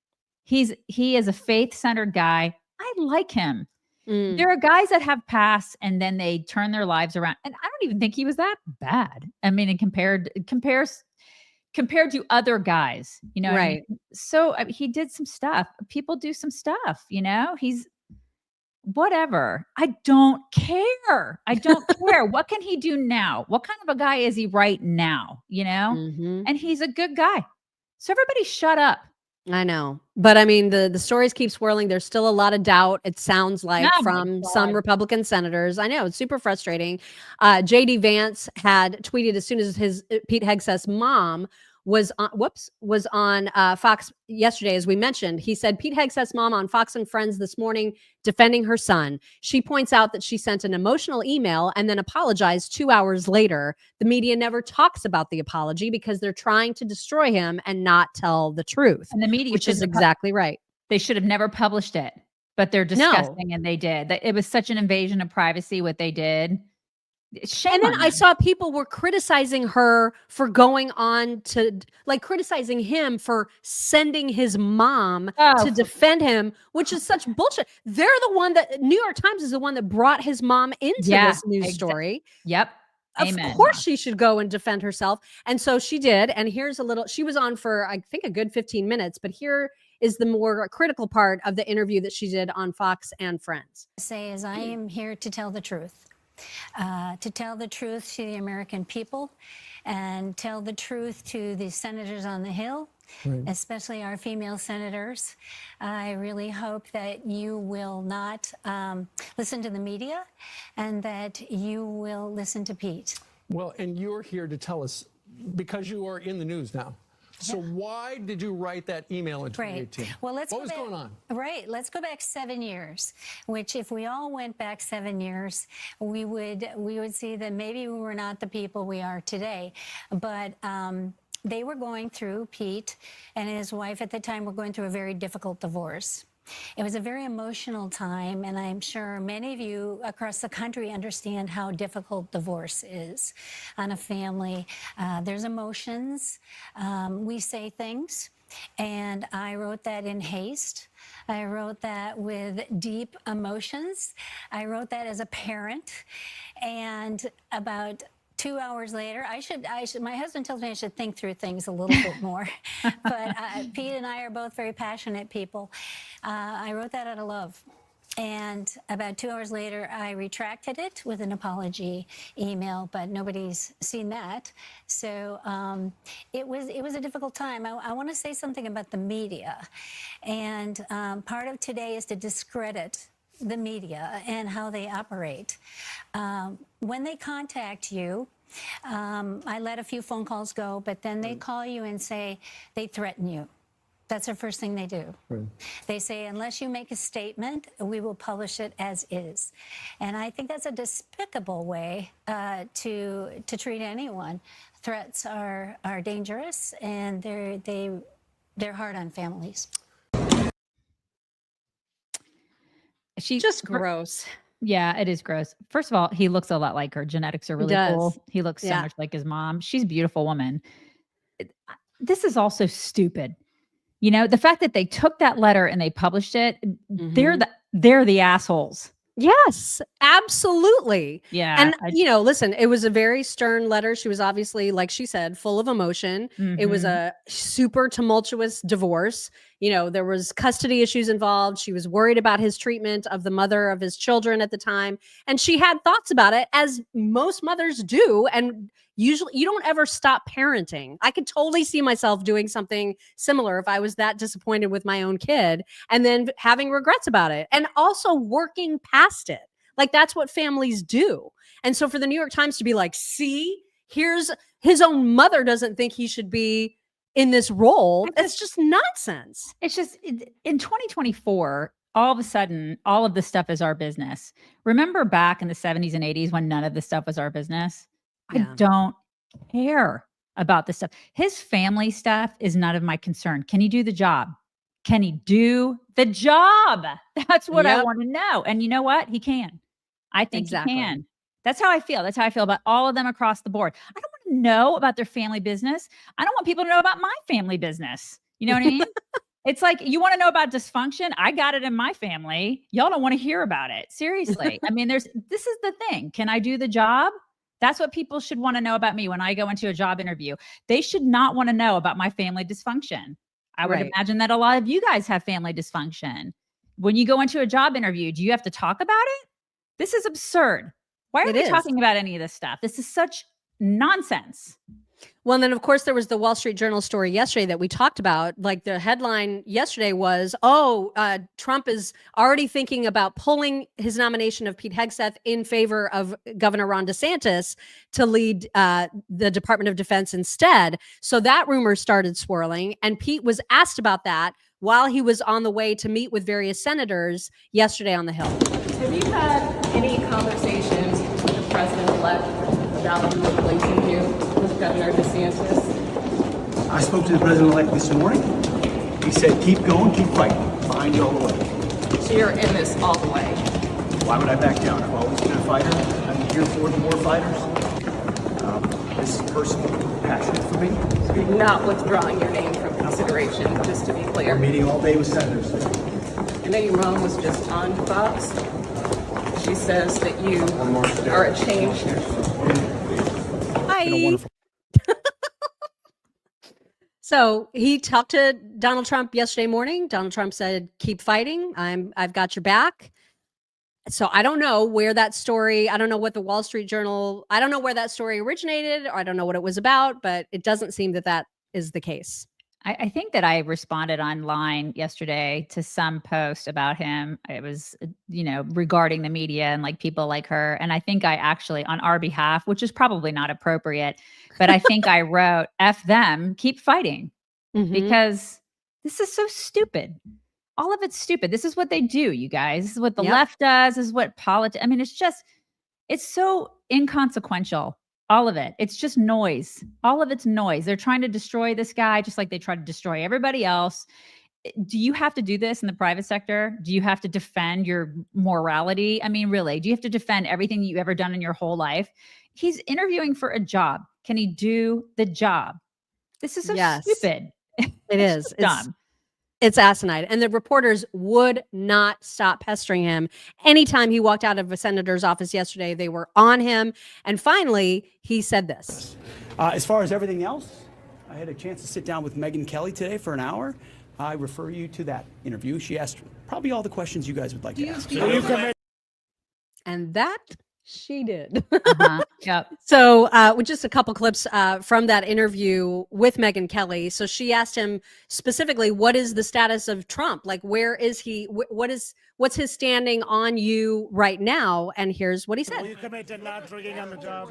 He is a faith-centered guy. I like him. There are guys that have passed and then they turn their lives around. And I don't even think he was that bad. I mean, compared to other guys, you know, right. I mean? So he did some stuff. People do some stuff, you know, he's whatever. I don't care. I don't care. What can he do now? What kind of a guy is he right now? You know, and he's a good guy. So everybody shut up.
I know. But I mean, the stories keep swirling. There's still a lot of doubt, it sounds like, from some Republican senators. I know, it's super frustrating. JD Vance had tweeted as soon as Pete Hegseth's mom was on Fox yesterday, as we mentioned. He said, Pete Hegseth's mom on Fox and Friends this morning defending her son. She points out that she sent an emotional email and then apologized 2 hours later. The media never talks about the apology because they're trying to destroy him and not tell the truth. And the media, which is exactly right.
They should have never published it, but they're disgusting, and they did. It was such an invasion of privacy what they did. Shame.
And then I saw people were criticizing her for going on to, like, criticizing him for sending his mom to defend him, which is such bullshit. They're the one that New York Times is the one that brought his mom into this news story.
Yep.
Of course she should go and defend herself. And so she did. And here's she was on for, I think, a good 15 minutes, but here is the more critical part of the interview that she did on Fox and Friends.
I am here to tell the truth. To tell the truth to the American people and tell the truth to the senators on the Hill, especially our female senators. I really hope that you will not listen to the media and that you will listen to Pete.
Well, and you're here to tell us, because you are in the news now. So why did you write that email in 2018?
Well, what
was going on?
Right. Let's go back 7 years, which if we all went back 7 years, we would see that maybe we were not the people we are today. But they were going through, Pete and his wife at the time were going through a very difficult divorce. It was a very emotional time, and I'm sure many of you across the country understand how difficult divorce is on a family. There's emotions. We say things, and I wrote that in haste. I wrote that with deep emotions. I wrote that as a parent, and about 2 hours later, my husband tells me I should think through things a little bit more, but Pete and I are both very passionate people. I wrote that out of love. And about 2 hours later, I retracted it with an apology email, but nobody's seen that. So it was a difficult time. I want to say something about the media. And part of today is to discredit the media and how they operate. When they contact you, I let a few phone calls go, but then they call you and say they threaten you. That's the first thing they do.
Right.
They say, unless you make a statement, we will publish it as is. And I think that's a despicable way to treat anyone. Threats are dangerous, and they're hard on families.
She's
just gross.
Yeah, it is gross. First of all, he looks a lot like her. Genetics are really cool. He looks so
Yeah.
much like his mom. She's a beautiful woman. This is also stupid. You know, the fact that they took that letter and they published it, they're the assholes.
Yes, absolutely.
Yeah.
And, listen, it was a very stern letter. She was obviously, like she said, full of emotion. It was a super tumultuous divorce. There was custody issues involved. She was worried about his treatment of the mother of his children at the time. And she had thoughts about it, as most mothers do. And usually you don't ever stop parenting. I could totally see myself doing something similar if I was that disappointed with my own kid and then having regrets about it and also working past it. Like, that's what families do. And so for the New York Times to be like, see, here's his own mother doesn't think he should be in this role. It's just nonsense.
It's just in 2024, all of a sudden, all of this stuff is our business. Remember back in the 70s and 80s when none of this stuff was our business?
Yeah.
I don't care about this stuff. His family stuff is none of my concern. Can he do the job? Can he do the job? That's what I want to know. And you know what? He can. I think he can. That's how I feel. That's how I feel about all of them across the board. I don't want to know about their family business. I don't want people to know about my family business. You know what I mean? It's like, you want to know about dysfunction? I got it in my family. Y'all don't want to hear about it. Seriously. I mean, this is the thing. Can I do the job? That's what people should want to know about me when I go into a job interview. They should not want to know about my family dysfunction. I would imagine that a lot of you guys have family dysfunction. When you go into a job interview, do you have to talk about it? This is absurd. Why are we talking about any of this stuff? This is such nonsense.
Well, and then, of course, there was the Wall Street Journal story yesterday that we talked about. Like, the headline yesterday was, Trump is already thinking about pulling his nomination of Pete Hegseth in favor of Governor Ron DeSantis to lead the Department of Defense instead. So that rumor started swirling. And Pete was asked about that while he was on the way to meet with various senators yesterday on the Hill.
Have you had any conversations with the president-elect about replacing you with Governor DeSantis?
I spoke to the president-elect this morning. He said, keep going, keep fighting. Behind you all the way.
So you're in this all the way?
Why would I back down? I've always been a fighter. I'm here for the more fighters. This is personal, passionate for me.
So you're not withdrawing your name from consideration, just to be clear.
We're meeting all day with senators.
I know your mom was just on Fox. She says that you are a changed.
Hi. So he talked to Donald Trump yesterday morning. Donald Trump said, keep fighting. I've got your back. So I don't know where that story, I don't know what the Wall Street Journal, I don't know where that story originated, or I don't know what it was about, but it doesn't seem that that is the case.
I think that I responded online yesterday to some post about him. It was, regarding the media and like people like her. And I think I actually, on our behalf, which is probably not appropriate, but I think I wrote, F them, keep fighting, because this is so stupid. All of it's stupid. This is what they do, you guys. This is what the left does. This is what politics. I mean, it's so inconsequential. All of it. It's just noise. All of it's noise. They're trying to destroy this guy just like they try to destroy everybody else. Do you have to do this in the private sector? Do you have to defend your morality? I mean, really, do you have to defend everything you've ever done in your whole life? He's interviewing for a job. Can he do the job? This is so stupid.
It is.
It's dumb.
It's asinine. And the reporters would not stop pestering him. Anytime he walked out of a senator's office yesterday, they were on him. And finally, he said this.
As far as everything else, I had a chance to sit down with Megyn Kelly today for an hour. I refer you to that interview. She asked probably all the questions you guys would like to ask.
And that she did.
Yep.
So with just a couple clips from that interview with Megyn Kelly. So she asked him specifically, what is the status of Trump? Like, where is he? What's his standing on you right now? And here's what he said.
Will you commit to not drinking on the job?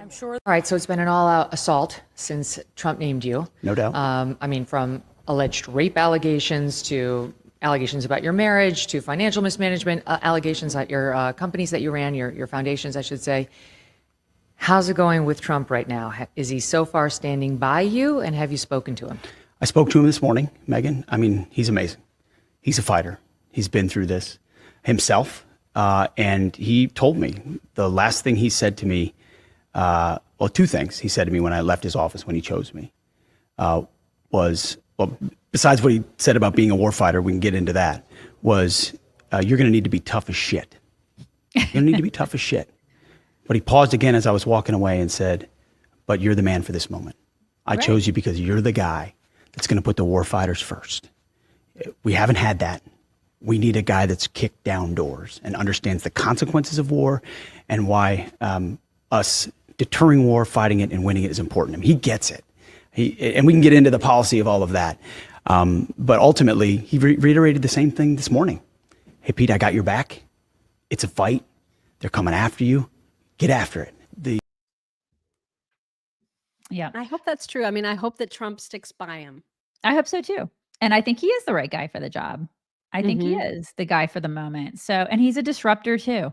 I'm sure. All right. So it's been an all-out assault since Trump named you.
No doubt.
I mean, from
alleged rape allegations to allegations about your marriage to financial mismanagement allegations at your companies that you ran, your foundations, I should say. How's it going with Trump right now? Is he so far standing by you, and have you spoken to him?
I spoke to him this morning, Megyn. I mean, he's amazing. He's a fighter. He's been through this himself. And he told me the last thing he said to me, well, two things he said to me when I left his office when he chose me was, well, besides what he said about being a warfighter, we can get into that, was you're going to need to be tough as shit. You're going to need to be tough as shit. But he paused again as I was walking away and said, but you're the man for this moment. I chose you because you're the guy that's going to put the warfighters first. We haven't had that. We need a guy that's kicked down doors and understands the consequences of war and why us deterring war, fighting it, and winning it is important to him. He gets it. And we can get into the policy of all of that. But ultimately, he reiterated the same thing this morning. Hey, Pete, I got your back. It's a fight. They're coming after you. Get after it.
Yeah.
I hope that's true. I mean, I hope that Trump sticks by him.
I hope so too. And I think he is the right guy for the job. I think he is the guy for the moment. So, and he's a disruptor too.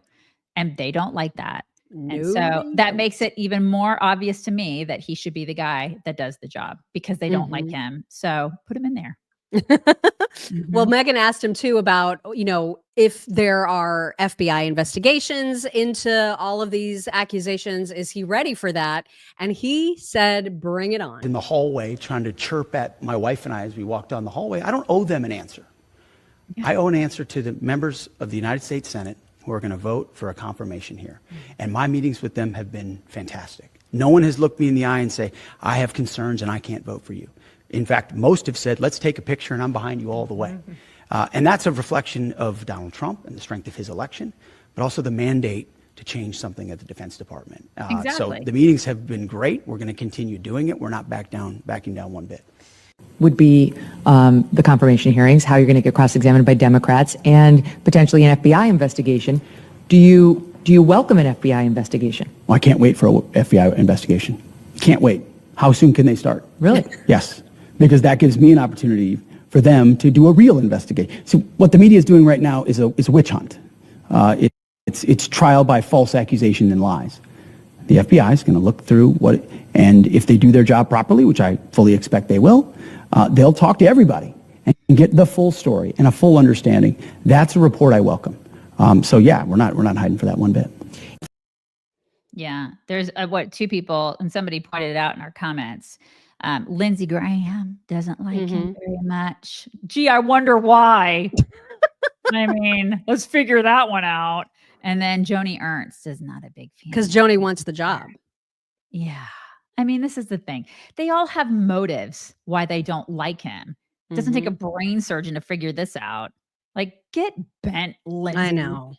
And they don't like that. And so that makes it even more obvious to me that he should be the guy that does the job because they don't like him. So put him in there.
Well, Megyn asked him too about, if there are FBI investigations into all of these accusations, is he ready for that? And he said, bring it on.
In the hallway, trying to chirp at my wife and I as we walked down the hallway, I don't owe them an answer. Yeah. I owe an answer to the members of the United States Senate who are going to vote for a confirmation here. And my meetings with them have been fantastic. No one has looked me in the eye and say, I have concerns and I can't vote for you. In fact, most have said, let's take a picture and I'm behind you all the way. And that's a reflection of Donald Trump and the strength of his election, but also the mandate to change something at the Defense Department. So the meetings have been great. We're going to continue doing it. We're not backing down one bit.
Would be the confirmation hearings, how you're going to get cross-examined by Democrats, and potentially an FBI investigation. Do you welcome an FBI investigation?
Well, I can't wait for an FBI investigation. Can't wait. How soon can they start?
Really?
Yes, because that gives me an opportunity for them to do a real investigation. See, what the media is doing right now is a witch hunt. It's trial by false accusation and lies. The FBI is going to look through and if they do their job properly, which I fully expect they will, they'll talk to everybody and get the full story and a full understanding. That's a report I welcome. So yeah, we're not hiding for that one bit.
Yeah, there's two people, and somebody pointed it out in our comments. Lindsey Graham doesn't like him very much. Gee, I wonder why. I mean, let's figure that one out. And then Joni Ernst is not a big fan.
Because Joni wants the job.
Yeah. I mean, this is the thing. They all have motives why they don't like him. It doesn't take a brain surgeon to figure this out. Like, get bent, Lindsey.
I know.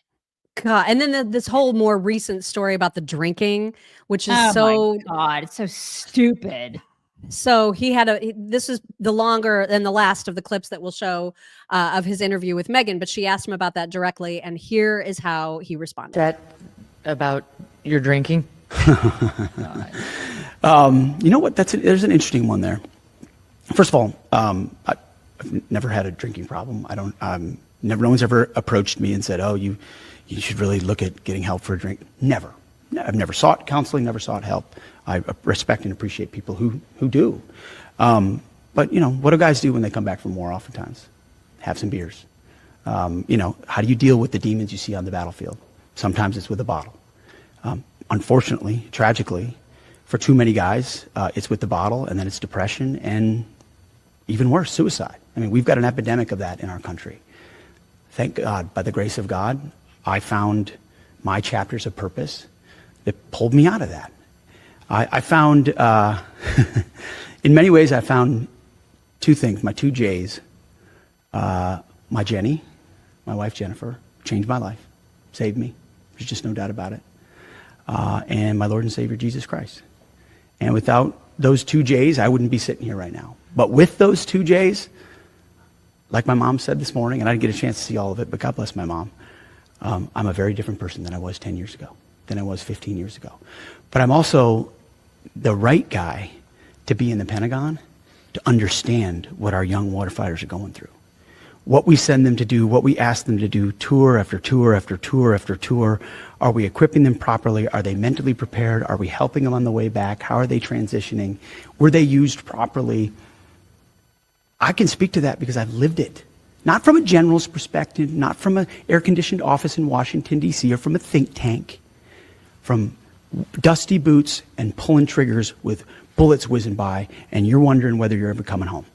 God. And then this whole more recent story about the drinking, which is
my God, it's so stupid.
So he had this is the longer and the last of the clips that we'll show of his interview with Megyn, but she asked him about that directly, and here is how he responded.
That about your drinking?
You know what? There's an interesting one there. First of all, I've never had a drinking problem. No one's ever approached me and said, "Oh, you should really look at getting help for a drink." Never. I've never sought counseling, never sought help. I respect and appreciate people who do. But what do guys do when they come back from war? Oftentimes, have some beers. How do you deal with the demons you see on the battlefield? Sometimes it's with a bottle. Unfortunately, tragically, for too many guys, it's with the bottle, and then it's depression, and even worse, suicide. I mean, we've got an epidemic of that in our country. Thank God, by the grace of God, I found my chapters of purpose that pulled me out of that. I found, in many ways, I found two things. My two J's, my Jenny, my wife Jennifer, changed my life, saved me. There's just no doubt about it. And my Lord and Savior, Jesus Christ. And without those two J's, I wouldn't be sitting here right now. But with those two J's, like my mom said this morning, and I didn't get a chance to see all of it, but God bless my mom, I'm a very different person than I was 10 years ago, than I was 15 years ago. But I'm also the right guy to be in the Pentagon to understand what our young waterfighters are going through. What we send them to do, what we ask them to do, tour after tour after tour after tour. Are we equipping them properly? Are they mentally prepared? Are we helping them on the way back? How are they transitioning? Were they used properly? I can speak to that because I've lived it. Not from a general's perspective, not from an air-conditioned office in Washington, D.C., or from a think tank, from dusty boots and pulling triggers with bullets whizzing by, and you're wondering whether you're ever coming home.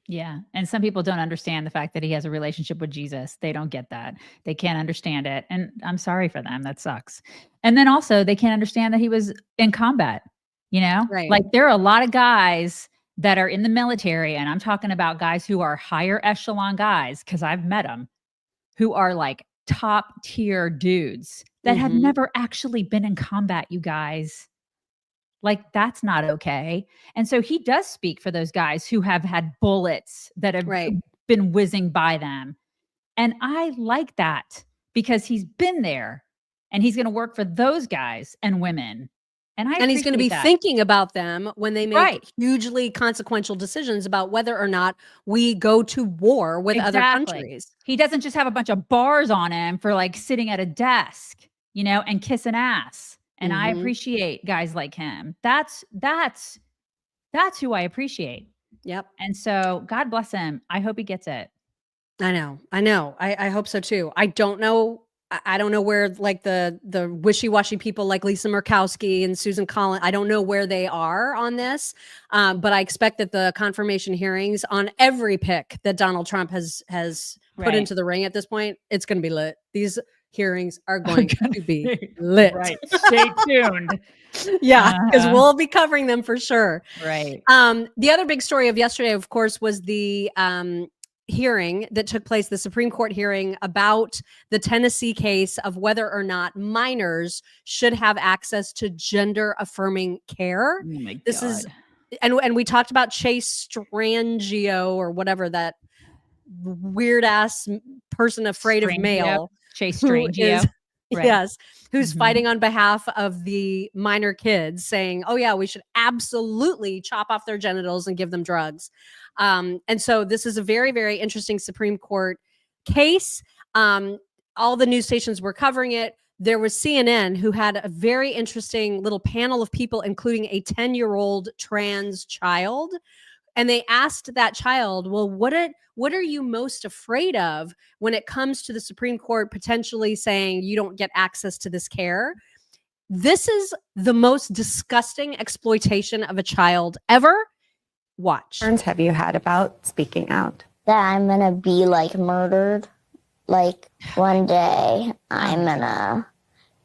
Yeah. And some people don't understand the fact that he has a relationship with Jesus. They don't get that. They can't understand it. And I'm sorry for them. That sucks. And then also they can't understand that he was in combat, you know,
Right.
like there are a lot of guys that are in the military. And I'm talking about guys who are higher echelon guys, because I've met them, who are like top tier dudes that have never actually been in combat, you guys. Like, that's not okay. And so he does speak for those guys who have had bullets that have been whizzing by them. And I like that because he's been there and he's going to work for those guys and women. And
he's going to be thinking about them when they make hugely consequential decisions about whether or not we go to war with other countries.
He doesn't just have a bunch of bars on him for like sitting at a desk, you know, and kissing ass. And I appreciate guys like him. That's who I appreciate.
Yep.
And so God bless him. I hope he gets it.
I know. I hope so too. I don't know where like the wishy-washy people like Lisa Murkowski and Susan Collins, I don't know where they are on this. But I expect that the confirmation hearings on every pick that Donald Trump has put into the ring at this point, it's going to be lit. These hearings are going to be lit.
Right. Stay tuned.
Yeah, because we'll be covering them for sure.
Right.
The other big story of yesterday, of course, was the hearing that took place, the Supreme Court hearing about the Tennessee case of whether or not minors should have access to gender-affirming care.
Oh my
this
God.
is, and we talked about Chase Strangio or whatever, that weird ass person afraid of male.
Chase Strangio.
Right. Yes, who's fighting on behalf of the minor kids, saying, oh yeah, we should absolutely chop off their genitals and give them drugs. And so this is a very, very interesting Supreme Court case. All the news stations were covering it. There was CNN, who had a very interesting little panel of people, including a 10-year-old trans child. And they asked that child, well, what are you most afraid of when it comes to the Supreme Court potentially saying you don't get access to this care? This is the most disgusting exploitation of a child ever. Watch.
Concerns have you had about speaking out?
That I'm gonna be like murdered. Like one day I'm gonna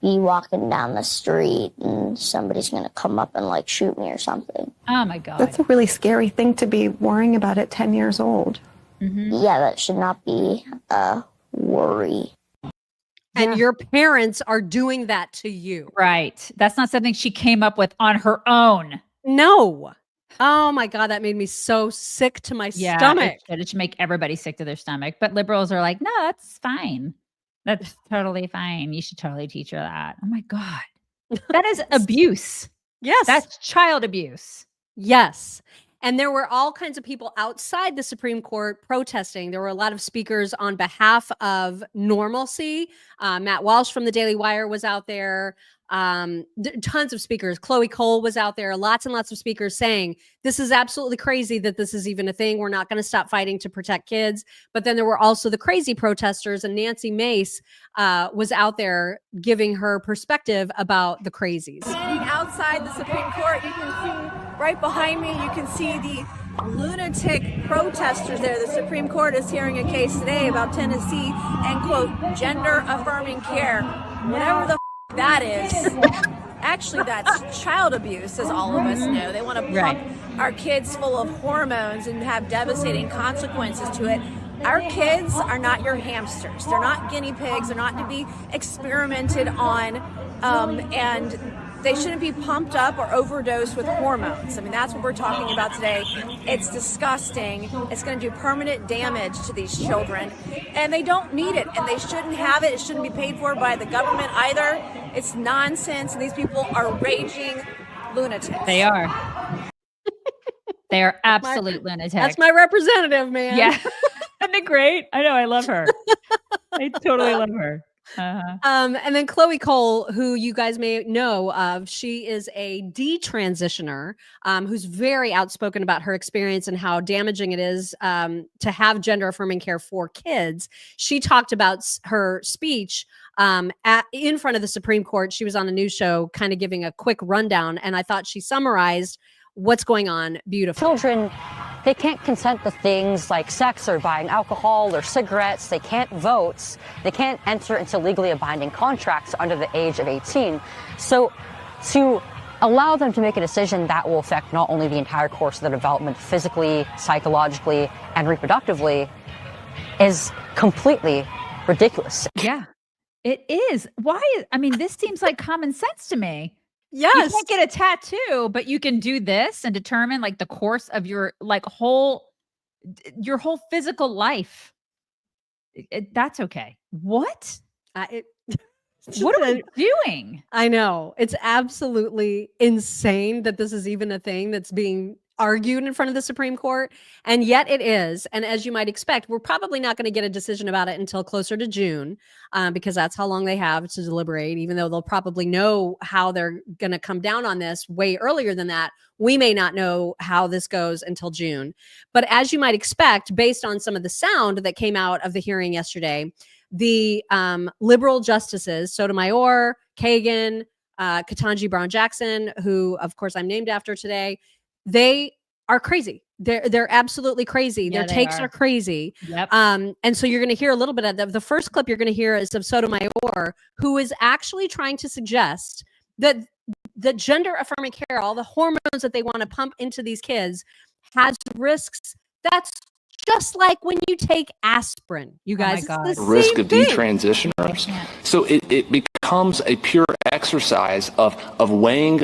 be walking down the street and somebody's gonna come up and like shoot me or something.
Oh my God.
That's a really scary thing to be worrying about at 10 years old.
Yeah, that should not be a worry.
And your parents are doing that to you.
Right. That's not something she came up with on her own.
No. Oh my God, that made me so sick to my stomach.
It should make everybody sick to their stomach. But liberals are like, no, that's fine. That's totally fine. You should totally teach her that. Oh my God. That is abuse.
Yes.
That's child abuse.
Yes. And there were all kinds of people outside the Supreme Court protesting. There were a lot of speakers on behalf of normalcy. Matt Walsh from the Daily Wire was out there. Tons of speakers. Chloe Cole was out there. Lots and lots of speakers saying this is absolutely crazy that this is even a thing. We're not going to stop fighting to protect kids. But then there were also the crazy protesters, and Nancy Mace was out there giving her perspective about the crazies.
Standing outside the Supreme Court, you can see right behind me, you can see the lunatic protesters there. The Supreme Court is hearing a case today about Tennessee and, quote, gender-affirming care. Whatever the that is. Actually, that's child abuse, as all of us know. They want to pump our kids full of hormones and have devastating consequences to it. Our kids are not your hamsters. They're not guinea pigs. They're not to be experimented on, and they shouldn't be pumped up or overdosed with hormones. I mean, that's what we're talking about today. It's disgusting. It's going to do permanent damage to these children, and they don't need it, and they shouldn't have it. It shouldn't be paid for by the government either. It's nonsense, and these people are raging lunatics.
They are. They are absolute lunatics.
That's my representative, man.
Yeah. Isn't it great? I know. I love her. I totally love her. Uh-huh.
And then Chloe Cole, who you guys may know of, she is a detransitioner who's very outspoken about her experience and how damaging it is to have gender affirming care for kids. She talked about her speech in front of the Supreme Court. She was on a news show kind of giving a quick rundown, and I thought she summarized what's going on beautifully.
Children, they can't consent to things like sex or buying alcohol or cigarettes. They can't vote. They can't enter into legally binding contracts under the age of 18. So to allow them to make a decision that will affect not only the entire course of their development physically, psychologically, and reproductively is completely ridiculous.
Yeah, it is. Why? I mean, this seems like common sense to me.
Yes.
You can't get a tattoo, but you can do this and determine like the course of your your whole physical life. That's okay. What? What are we doing?
I know. It's absolutely insane that this is even a thing that's being argued in front of the Supreme Court. And yet it is. And as you might expect, we're probably not going to get a decision about it until closer to June, because that's how long they have to deliberate, even though they'll probably know how they're going to come down on this way earlier than that. We may not know how this goes until June. But as you might expect, based on some of the sound that came out of the hearing yesterday, the liberal justices, Sotomayor, Kagan, Ketanji Brown Jackson, who of course I'm named after today, they are crazy. They're absolutely crazy.
Yeah,
Their takes are crazy.
Yep.
And so you're going to hear a little bit of the first clip you're going to hear is of Sotomayor, who is actually trying to suggest that the gender affirming care, all the hormones that they want to pump into these kids, has risks. That's just like when you take aspirin, you guys. It's the
risk
same
of
thing.
detransitioners. So it becomes a pure exercise of weighing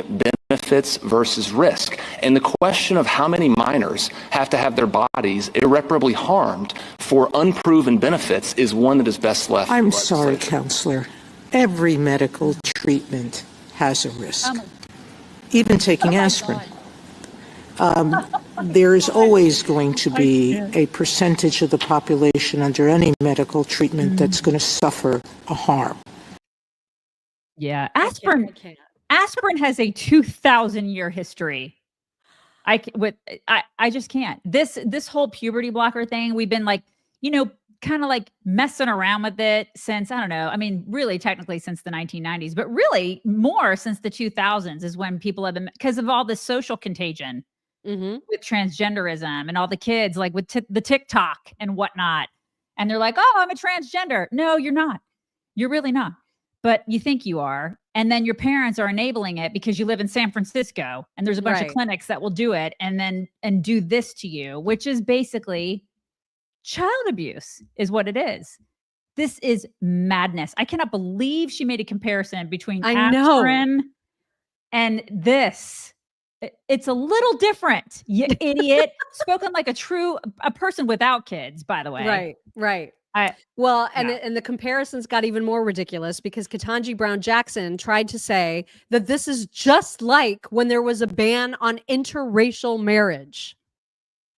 benefits versus risk. And the question of how many minors have to have their bodies irreparably harmed for unproven benefits is one that is best left.
I'm sorry, counselor. Every medical treatment has a risk. Even taking aspirin. There is always going to be a percentage of the population under any medical treatment that's going to suffer a harm.
Yeah, aspirin has a 2,000-year history. I just can't. This whole puberty blocker thing, we've been like, kind of like messing around with it since, I don't know. I mean, really technically since the 1990s, but really more since the 2000s is when people have been, because of all this social contagion with transgenderism and all the kids like with the TikTok and whatnot. And they're like, oh, I'm a transgender. No, you're not. You're really not. But you think you are. And then your parents are enabling it because you live in San Francisco and there's a bunch of clinics that will do it and do this to you, which is basically child abuse is what it is. This is madness. I cannot believe she made a comparison between aspirin and this. It's a little different, you idiot. Spoken like a person without kids, by the way.
Right. And the comparisons got even more ridiculous because Ketanji Brown Jackson tried to say that this is just like when there was a ban on interracial marriage.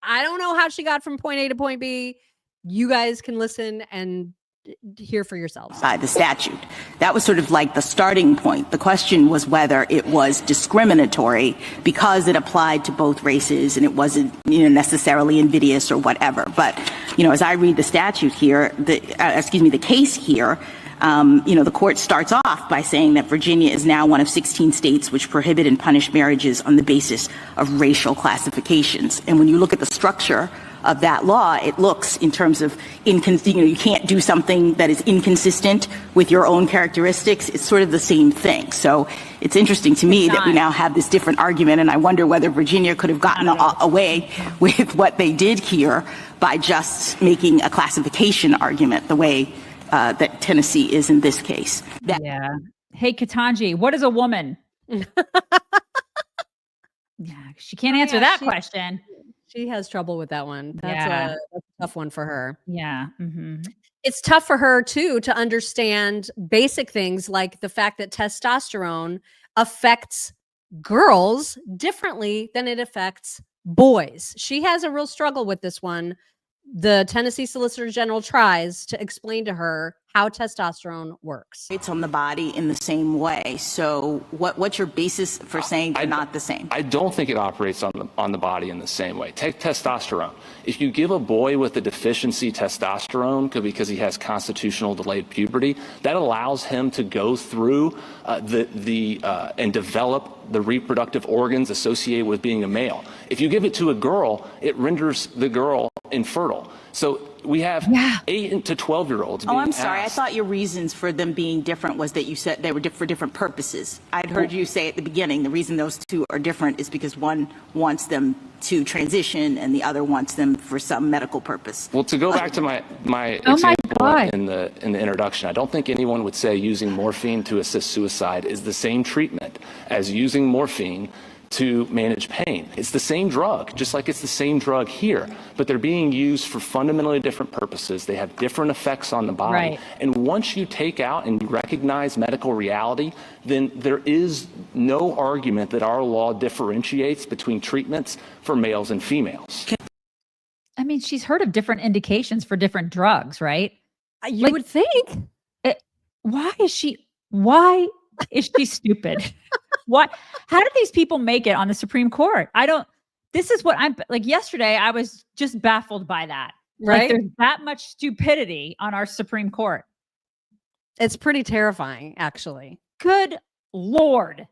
I don't know how she got from point A to point B. You guys can listen and hear for yourselves.
By the statute. That was sort of like the starting point. The question was whether it was discriminatory because it applied to both races and it wasn't, necessarily invidious or whatever. But, as I read the statute here, the case here, the court starts off by saying that Virginia is now one of 16 states which prohibit and punish marriages on the basis of racial classifications. And when you look at the structure of that law, it looks in terms of, you can't do something that is inconsistent with your own characteristics. It's sort of the same thing. So it's interesting to me that we now have this different argument, and I wonder whether Virginia could have gotten away with what they did here by just making a classification argument the way that Tennessee is in this case.
Yeah. Hey, Ketanji, what is a woman? Yeah, she can't answer that question.
She has trouble with that one. That's a tough one for her.
Yeah. Mm-hmm.
It's tough for her, too, to understand basic things like the fact that testosterone affects girls differently than it affects boys. She has a real struggle with this one. The Tennessee Solicitor General tries to explain to her how testosterone works.
It's on the body in the same way. So what's your basis for saying they're not the same?
I don't think it operates on the body in the same way. Take testosterone. If you give a boy with a deficiency testosterone because he has constitutional delayed puberty, that allows him to go through and develop the reproductive organs associated with being a male. If you give it to a girl, it renders the girl infertile. So we have 8 to 12-year-olds.
Oh, I'm sorry. I thought your reasons for them being different was that you said they were for different purposes. I'd heard you say at the beginning the reason those two are different is because one wants them to transition and the other wants them for some medical purpose.
Well, to go back to my example in the introduction, I don't think anyone would say using morphine to assist suicide is the same treatment as using morphine to manage pain. It's the same drug, just like it's the same drug here, but they're being used for fundamentally different purposes. They have different effects on the body.
Right.
And once you take out and you recognize medical reality, then there is no argument that our law differentiates between treatments for males and females.
I mean, she's heard of different indications for different drugs, right?
You would think.
Why is she stupid? What? How did these people make it on the Supreme Court? This is what I'm like. Yesterday, I was just baffled by that.
Right?
Like, there's that much stupidity on our Supreme Court.
It's pretty terrifying, actually.
Good Lord.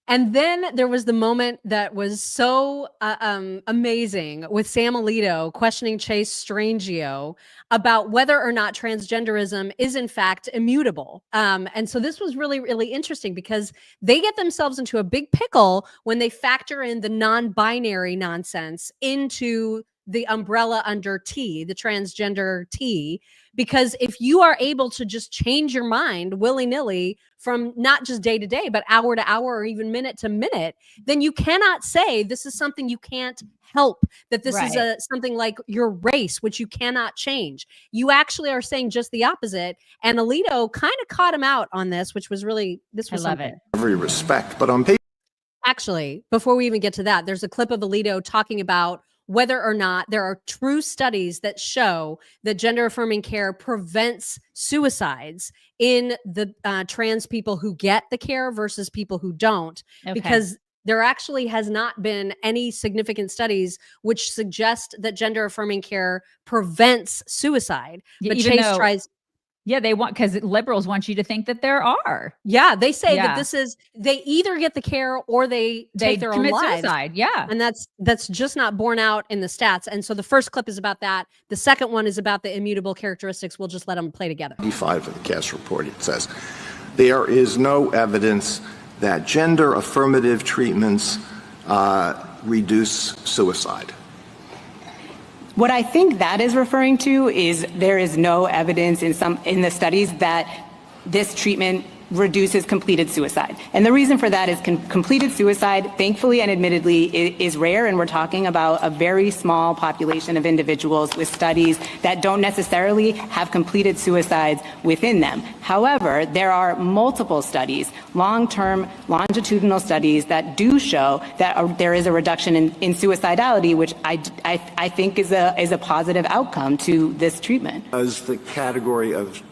And then there was the moment that was so amazing with Sam Alito questioning Chase Strangio about whether or not transgenderism is in fact immutable. And so this was really, really interesting because they get themselves into a big pickle when they factor in the non-binary nonsense into the umbrella under T, the transgender T, because if you are able to just change your mind willy-nilly from not just day to day, but hour to hour or even minute to minute, then you cannot say this is something you can't help, that this is something like your race, which you cannot change. You actually are saying just the opposite. And Alito kind of caught him out on this, which was really, I love it.
Every respect, but on paper.
Actually, before we even get to that, there's a clip of Alito talking about whether or not there are true studies that show that gender-affirming care prevents suicides in the trans people who get the care versus people who don't, because there actually has not been any significant studies which suggest that gender-affirming care prevents suicide. But Chase tries...
Yeah, because liberals want you to think that there are.
Yeah, they say that this is, they either get the care or they take their own lives.
Suicide. Yeah.
And that's just not borne out in the stats. And so the first clip is about that. The second one is about the immutable characteristics. We'll just let them play together.
5 of the Cass report, it says, there is no evidence that gender affirmative treatments reduce suicide.
What I think that is referring to is there is no evidence in the studies that this treatment reduces completed suicide. And the reason for that is completed suicide, thankfully and admittedly, is rare, and we're talking about a very small population of individuals with studies that don't necessarily have completed suicides within them. However, there are multiple studies, long-term longitudinal studies that do show that there is a reduction in suicidality, which I think is a positive outcome to this treatment.
Does the category of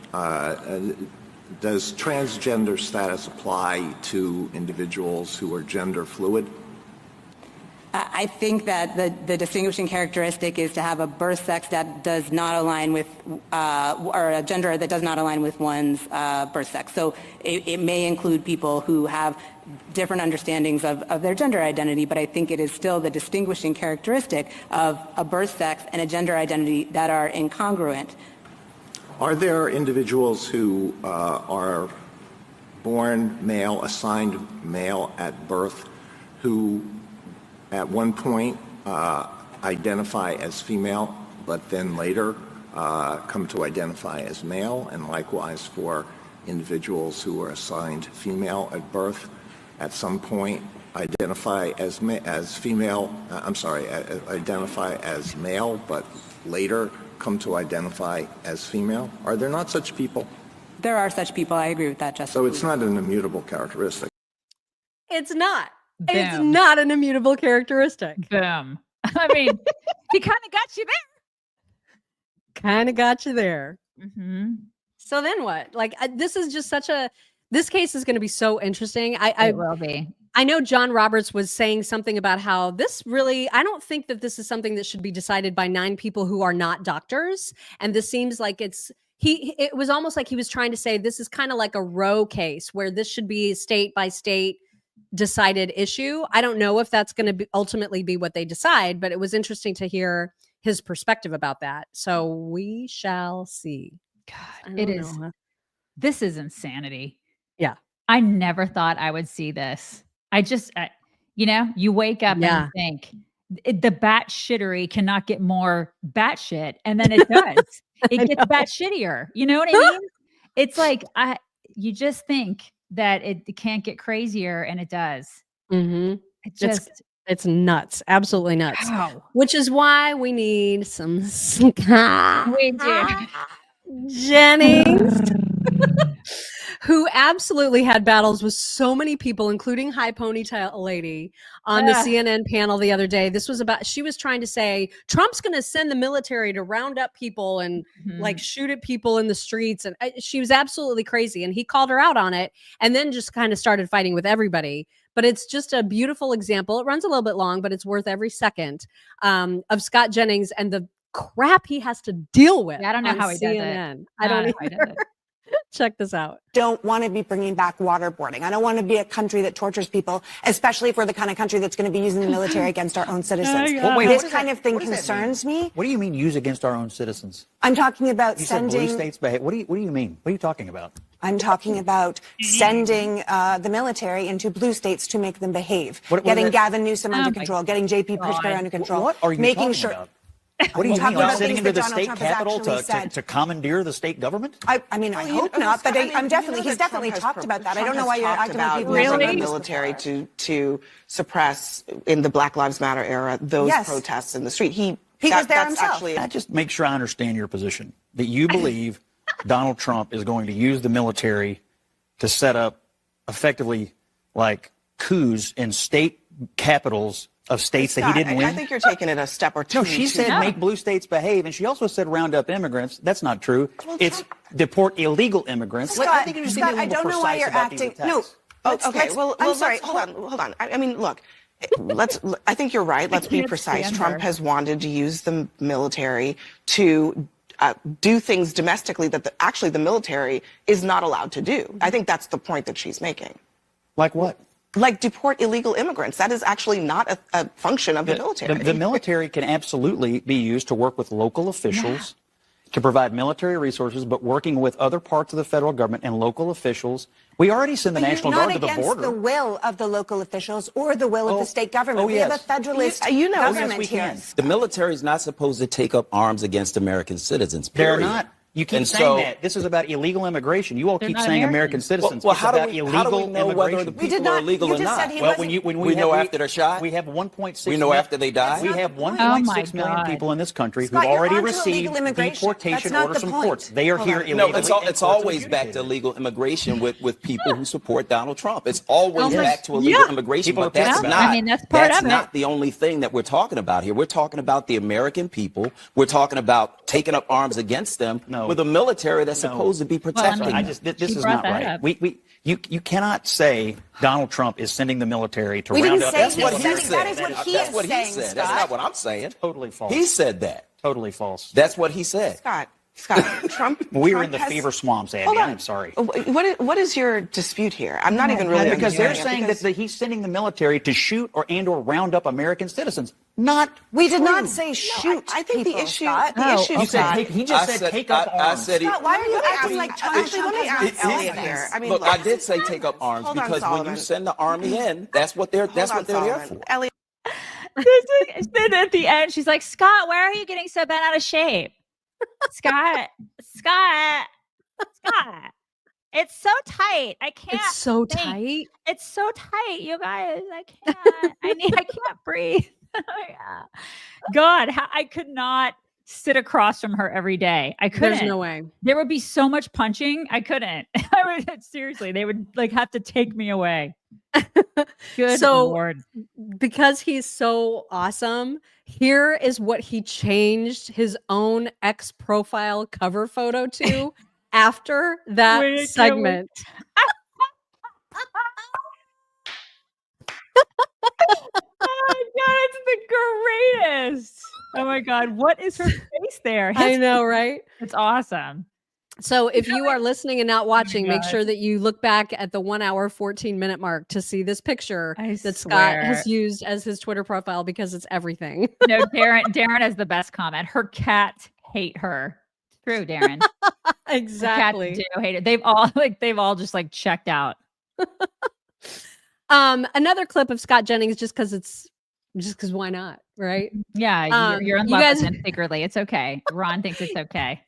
does transgender status apply to individuals who are gender fluid?
I think that the distinguishing characteristic is to have a birth sex that does not align with, or a gender that does not align with one's birth sex. So it may include people who have different understandings of their gender identity, but I think it is still the distinguishing characteristic of a birth sex and a gender identity that are incongruent.
Are there individuals who are born male, assigned male at birth, who at one point identify as female, but then later come to identify as male, and likewise for individuals who are assigned female at birth, at some point identify as female, identify as male, but later come to identify as female? Are there not such people?
There are such people. I agree with that, Justice.
So it's not an immutable characteristic.
It's not. It's not an immutable characteristic.
Boom. I mean, he kind of got you there. Mm-hmm.
So then what? Like, this is just this case is going to be so interesting.
It will be.
I know John Roberts was saying something about how I don't think that this is something that should be decided by 9 people who are not doctors. And this seems like it was almost like he was trying to say this is kind of like a Roe case where this should be state by state decided issue. I don't know if that's going to ultimately be what they decide, but it was interesting to hear his perspective about that. So we shall see.
God, this is insanity.
Yeah.
I never thought I would see this. You wake up and think the bat shittery cannot get more batshit. And then it does. It gets bat shittier. You know what I mean? It's like, you just think that it can't get crazier, and it does.
Mm-hmm. It's nuts. Absolutely nuts.
Wow.
Which is why we need some
we do.
Jennings, who absolutely had battles with so many people, including High Ponytail Lady on the CNN panel the other day. She was trying to say Trump's going to send the military to round up people and like shoot at people in the streets. And she was absolutely crazy. And he called her out on it and then just kind of started fighting with everybody. But it's just a beautiful example. It runs a little bit long, but it's worth every second of Scott Jennings and the crap he has to deal with.
I don't know how he does it.
I don't either. Check this out.
Don't want to be bringing back waterboarding. I don't want to be a country that tortures people, especially if we're the kind of country that's going to be using the military against our own citizens. This kind of thing concerns me.
What do you mean use against our own citizens?
I'm talking about
you
sending...
said blue states behave. What do you mean? What are you talking about?
I'm talking about sending the military into blue states to make them behave. Getting Gavin Newsom under control, getting J.P. Pritzker under control.
What are you
making
talking about? What do you mean? Like sitting into the state capitol to commandeer the state government?
I hope not, but he's definitely talked about that. I don't know why you're acting like people
using the military to suppress in the Black Lives Matter era those protests in the street.
He was there himself.
I just make sure I understand your position. That you believe Donald Trump is going to use the military to set up effectively like coups in state capitals of states that he didn't win?
I think you're taking it a step or two.
No, she said make blue states behave, and she also said round up immigrants. That's not true. It's deport illegal immigrants.
Scott, I don't know why you're acting. No.
Okay. Well, I'm sorry. Hold on. I mean, look. I think you're right. Let's be precise. Trump has wanted to use the military to do things domestically that actually the military is not allowed to do. I think that's the point that she's making.
Like what?
Like deport illegal immigrants. That is actually not a function of the military.
The military can absolutely be used to work with local officials, to provide military resources, but working with other parts of the federal government and local officials. We already send the National Guard to the border.
Not against the will of the local officials or the will of the state government. We have a federalist government here.
The military is not supposed to take up arms against American citizens, period.
They're not. You keep saying that. This is about illegal immigration. You all keep saying American citizens.
Well, how do we know whether the people are illegal or not?
Well, when we
know after they're shot.
We have 1.6.
We know after they die.
We have 1.6 million people in this country who already received deportation orders from courts. They are here illegally.
No, it's always back to illegal immigration with people who support Donald Trump. It's always back to illegal immigration. But that's not the only thing that we're talking about here. We're talking about the American people. We're talking about taking up arms against them. with a military that's supposed to be protecting.
This is not right. You cannot say Donald Trump is sending the military to round up.
That's what he said. That's what he said. That's not what I'm saying.
Totally false.
He said that.
Totally false.
That's what he said.
Scott, Trump.
We're in the fever swamps, Abby. I'm sorry.
What is your dispute here? I'm not even really
because they're saying that he's sending the military to shoot or round up American citizens.
We did not say shoot.
I think
people,
the issue.
Scott.
He just said take up arms.
Scott, why are you acting like Trump?
Let me ask Elliot here.
Look, I did say take up arms because when you send the army in, that's what they're there for.
Elliot.
Then at the end, she's like, Scott, why are you getting so bent out of shape? Scott, it's so tight. I can't.
It's so tight.
It's so tight, you guys. I can't. I can't breathe. God, I could not sit across from her every day. I couldn't.
There's no way.
There would be so much punching. I couldn't. Seriously, they would have to take me away. Good
So
Lord.
because he's so awesome, here is what he changed his own X profile cover photo to after that
Wait, I can't wait.
segment.
Oh my God, it's the greatest. Oh my God, what is her face there?
I know, right?
It's awesome.
So if you are listening and not watching, make
God.
sure that you look back at the 1 hour, 14-minute mark to see this picture that
swear.
Scott has used as his Twitter profile because it's everything.
No, Darren has the best comment. Her cats hate her. It's true, Darren.
Exactly.
Her cats do hate it. They've all just like checked out.
Another clip of Scott Jennings, just because why not, right?
Yeah, you're in love with him secretly. It's okay. Ron thinks it's okay.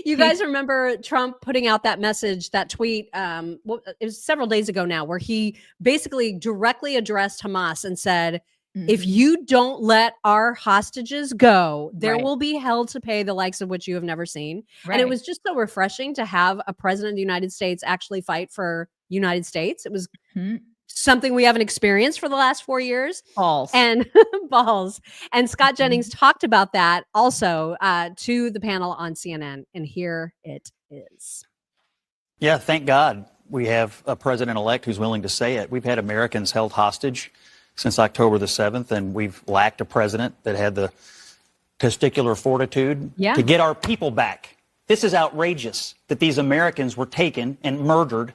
You guys remember Trump putting out that message, that tweet, it was several days ago now, where he basically directly addressed Hamas and said, if you don't let our hostages go, there will be hell to pay the likes of which you have never seen.
Right.
And it was just so refreshing to have a president of the United States actually fight for United States. It was something we haven't experienced for the last 4 years.
Balls.
And balls. And Scott Jennings talked about that also to the panel on CNN. And here it is.
Yeah, thank God we have a president-elect who's willing to say it. We've had Americans held hostage since October the 7th, and we've lacked a president that had the testicular fortitude to get our people back. This is outrageous that these Americans were taken and murdered,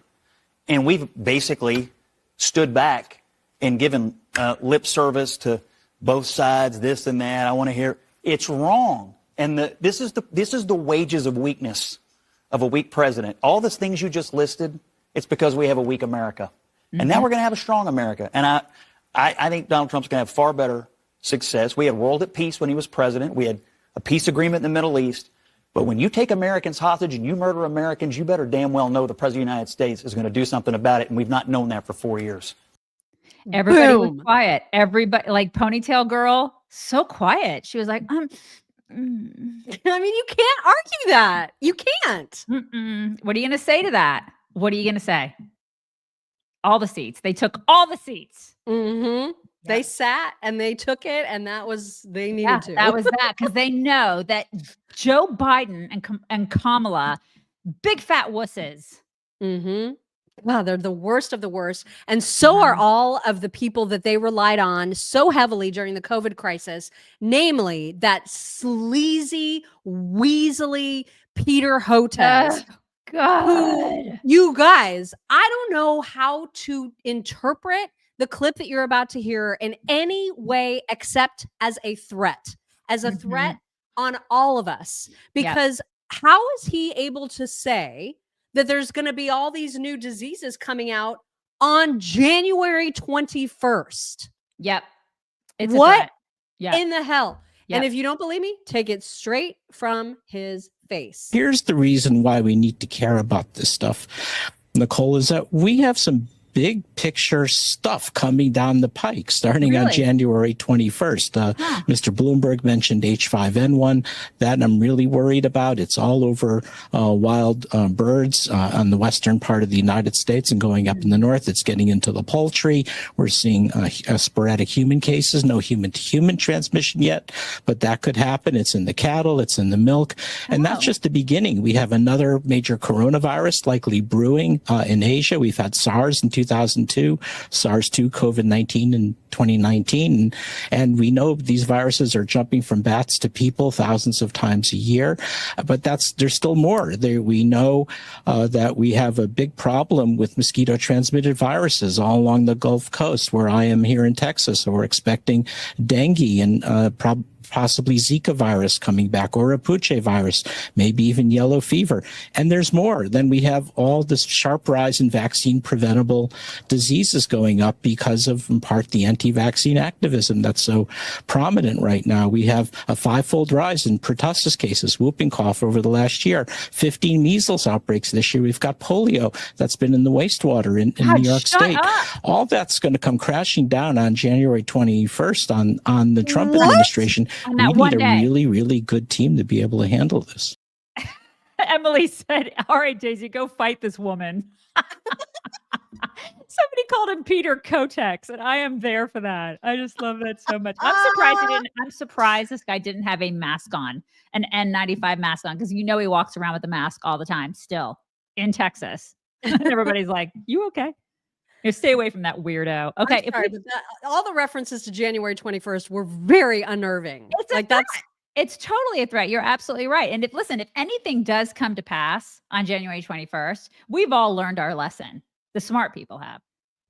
and we've basically stood back and given lip service to both sides, this and that. I want to hear it's wrong. And this is the wages of weakness of a weak president. All these things you just listed, it's because we have a weak America. And now we're going to have a strong America. And I think Donald Trump's going to have far better success. We had world at peace when he was president. We had a peace agreement in the Middle East. But when you take Americans hostage and you murder Americans, you better damn well know the President of the United States is going to do something about it. And we've not known that for 4 years.
Everybody was quiet. Everybody, like Ponytail Girl, so quiet. She was like, I mean,
you can't argue that. You can't.
What are you going to say to that? What are you going to say? All the seats. They took all the seats.
They sat and they took it, and that was they needed to.
That was that, because they know that Joe Biden and Kamala, big fat wusses.
Wow, they're the worst of the worst. And so are all of the people that they relied on so heavily during the COVID crisis, namely that sleazy, weaselly Peter Hotez.
God.
Who, you guys, I don't know how to interpret the clip that you're about to hear in any way except as a threat, on all of us. Because how is he able to say that there's going to be all these new diseases coming out on January 21st?
Yep. It's
what
Yeah.
in the hell?
Yep.
And if you don't believe me, take it straight from his face.
Here's the reason why we need to care about this stuff, Nicole, is that we have some big picture stuff coming down the pike starting on January 21st. Mr. Bloomberg mentioned H5N1. That I'm really worried about. It's all over wild birds on the western part of the United States and going up in the north. It's getting into the poultry. We're seeing sporadic human cases, no human-to-human transmission yet, but that could happen. It's in the cattle. It's in the milk. And that's just the beginning. We have another major coronavirus likely brewing in Asia. We've had SARS in 2002, SARS-2, COVID-19 in 2019. And we know these viruses are jumping from bats to people thousands of times a year. But there's still more. We know that we have a big problem with mosquito-transmitted viruses all along the Gulf Coast, where I am here in Texas. So we're expecting dengue and possibly Zika virus coming back, or a Puche virus, maybe even yellow fever. And there's more. Then we have all this sharp rise in vaccine preventable diseases going up because of, in part, the anti-vaccine activism that's so prominent right now. We have a 5-fold rise in pertussis cases, whooping cough over the last year, 15 measles outbreaks this year. We've got polio that's been in the wastewater in New York State. All that's going to come crashing down on January 21st on the Trump administration. We need a really, really good team to be able to handle this.
Emily said, all right, Daisy, go fight this woman. Somebody called him Peter Kotex, and I am there for that. I just love that so much. I'm surprised this guy didn't have a mask on, an N95 mask on, because he walks around with a mask all the time still in Texas. And everybody's like, "You okay? Stay away from that weirdo." Okay.
Sorry, but all the references to January 21st were very unnerving.
It's totally a threat. You're absolutely right. And if anything does come to pass on January 21st, we've all learned our lesson. The smart people have.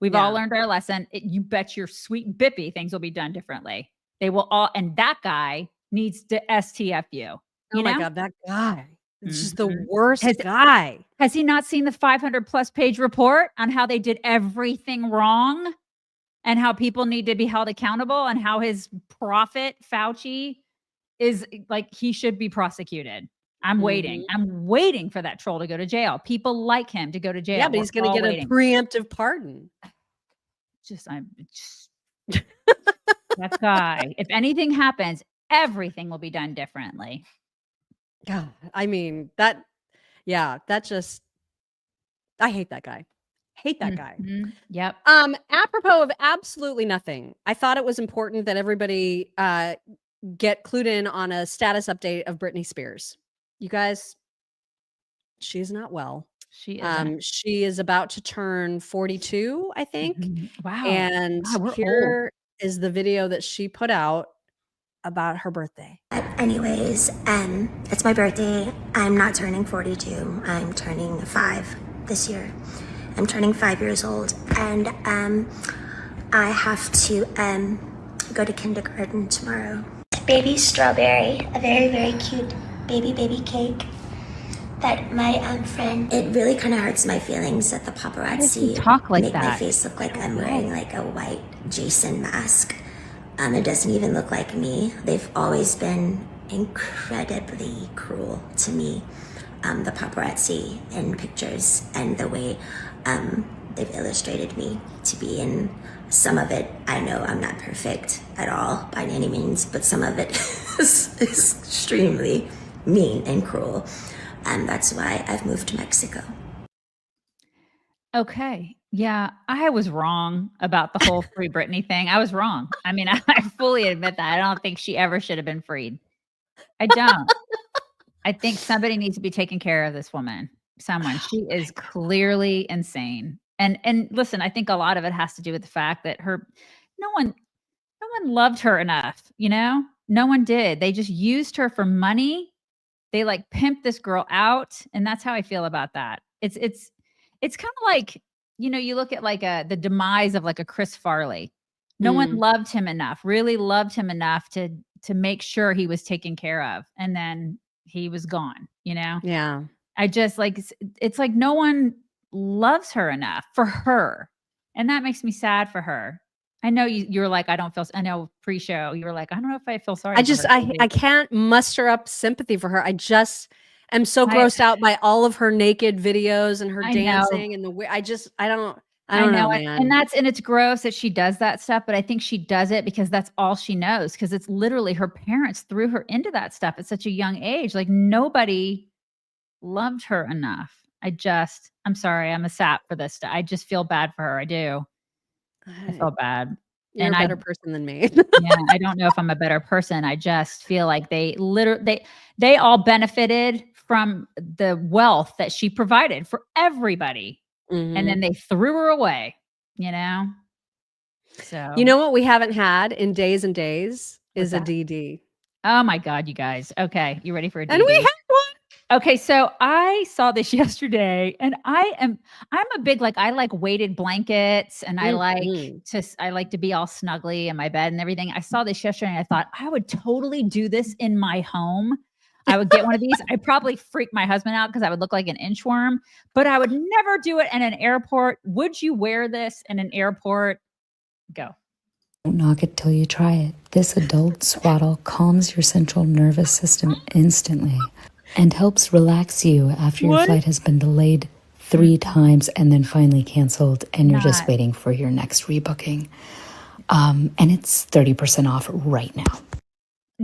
We've all learned our lesson. You bet your sweet bippy things will be done differently. They will all, and that guy needs to STF you.
Oh my God, that guy. It's just the worst guy.
Has he not seen the 500+ page report on how they did everything wrong and how people need to be held accountable and how his prophet, Fauci, is like, he should be prosecuted? I'm waiting. I'm waiting for that troll to go to jail. People like him to go to jail.
Yeah, but he's going to get a preemptive pardon.
That guy. If anything happens, everything will be done differently.
God, I mean, I hate that guy. Hate that guy.
Yep.
Apropos of absolutely nothing, I thought it was important that everybody get clued in on a status update of Britney Spears. You guys, she's not well.
She is.
She is about to turn 42, I think.
Wow.
And here is the video that she put out about her birthday.
Anyways, it's my birthday. I'm not turning 42. I'm turning 5 this year. I'm turning 5 years old, and I have to go to kindergarten tomorrow. Baby strawberry, a very, very cute baby cake that my friend. It really kind of hurts my feelings that the paparazzi
talk like
make
that?
my face look like I'm wearing like a white Jason mask. It doesn't even look like me. They've always been incredibly cruel to me. The paparazzi in pictures and the way they've illustrated me to be in some of it. I know I'm not perfect at all by any means, but some of it is extremely mean and cruel. And that's why I've moved to Mexico.
Okay. Yeah, I was wrong about the whole Free Britney thing. I was wrong. I mean, I fully admit that. I don't think she ever should have been freed. I don't. I think somebody needs to be taking care of this woman. Someone. She is clearly insane. And listen, I think a lot of it has to do with the fact that no one loved her enough, No one did. They just used her for money. They like pimped this girl out, and that's how I feel about that. It's kind of like, you look at like the demise of like a Chris Farley. No one loved him enough, really loved him enough to make sure he was taken care of, and then he was gone.
Yeah.
I just like, it's like no one loves her enough for her, and that makes me sad for her. I know you're like, I know pre-show you were like, I don't know if I feel sorry.
I can't muster up sympathy for her. I just am so grossed out by all of her naked videos and her dancing and the way I don't know, man.
And it's gross that she does that stuff, but I think she does it because that's all she knows, because it's literally her parents threw her into that stuff at such a young age. Like nobody loved her enough. I'm sorry, I'm a sap for this. I just feel bad for her. I do. I feel bad.
You're a better person than me.
Yeah, I don't know if I'm a better person. I just feel like they all benefited from the wealth that she provided for everybody. And then they threw her away, So
you know what we haven't had in days and days is a DD.
Oh my God, you guys. Okay, you ready for a DD?
And we had one.
Okay, so I saw this yesterday, and I'm a big I like weighted blankets, and I like to be all snuggly in my bed and everything. I saw this yesterday, and I thought I would totally do this in my home. I would get one of these. I'd probably freak my husband out because I would look like an inchworm, but I would never do it in an airport. Would you wear this in an airport? Go.
Don't knock it till you try it. This adult swaddle calms your central nervous system instantly and helps relax you after your flight has been delayed 3 times and then finally canceled, and you're just waiting for your next rebooking. And it's 30% off right now.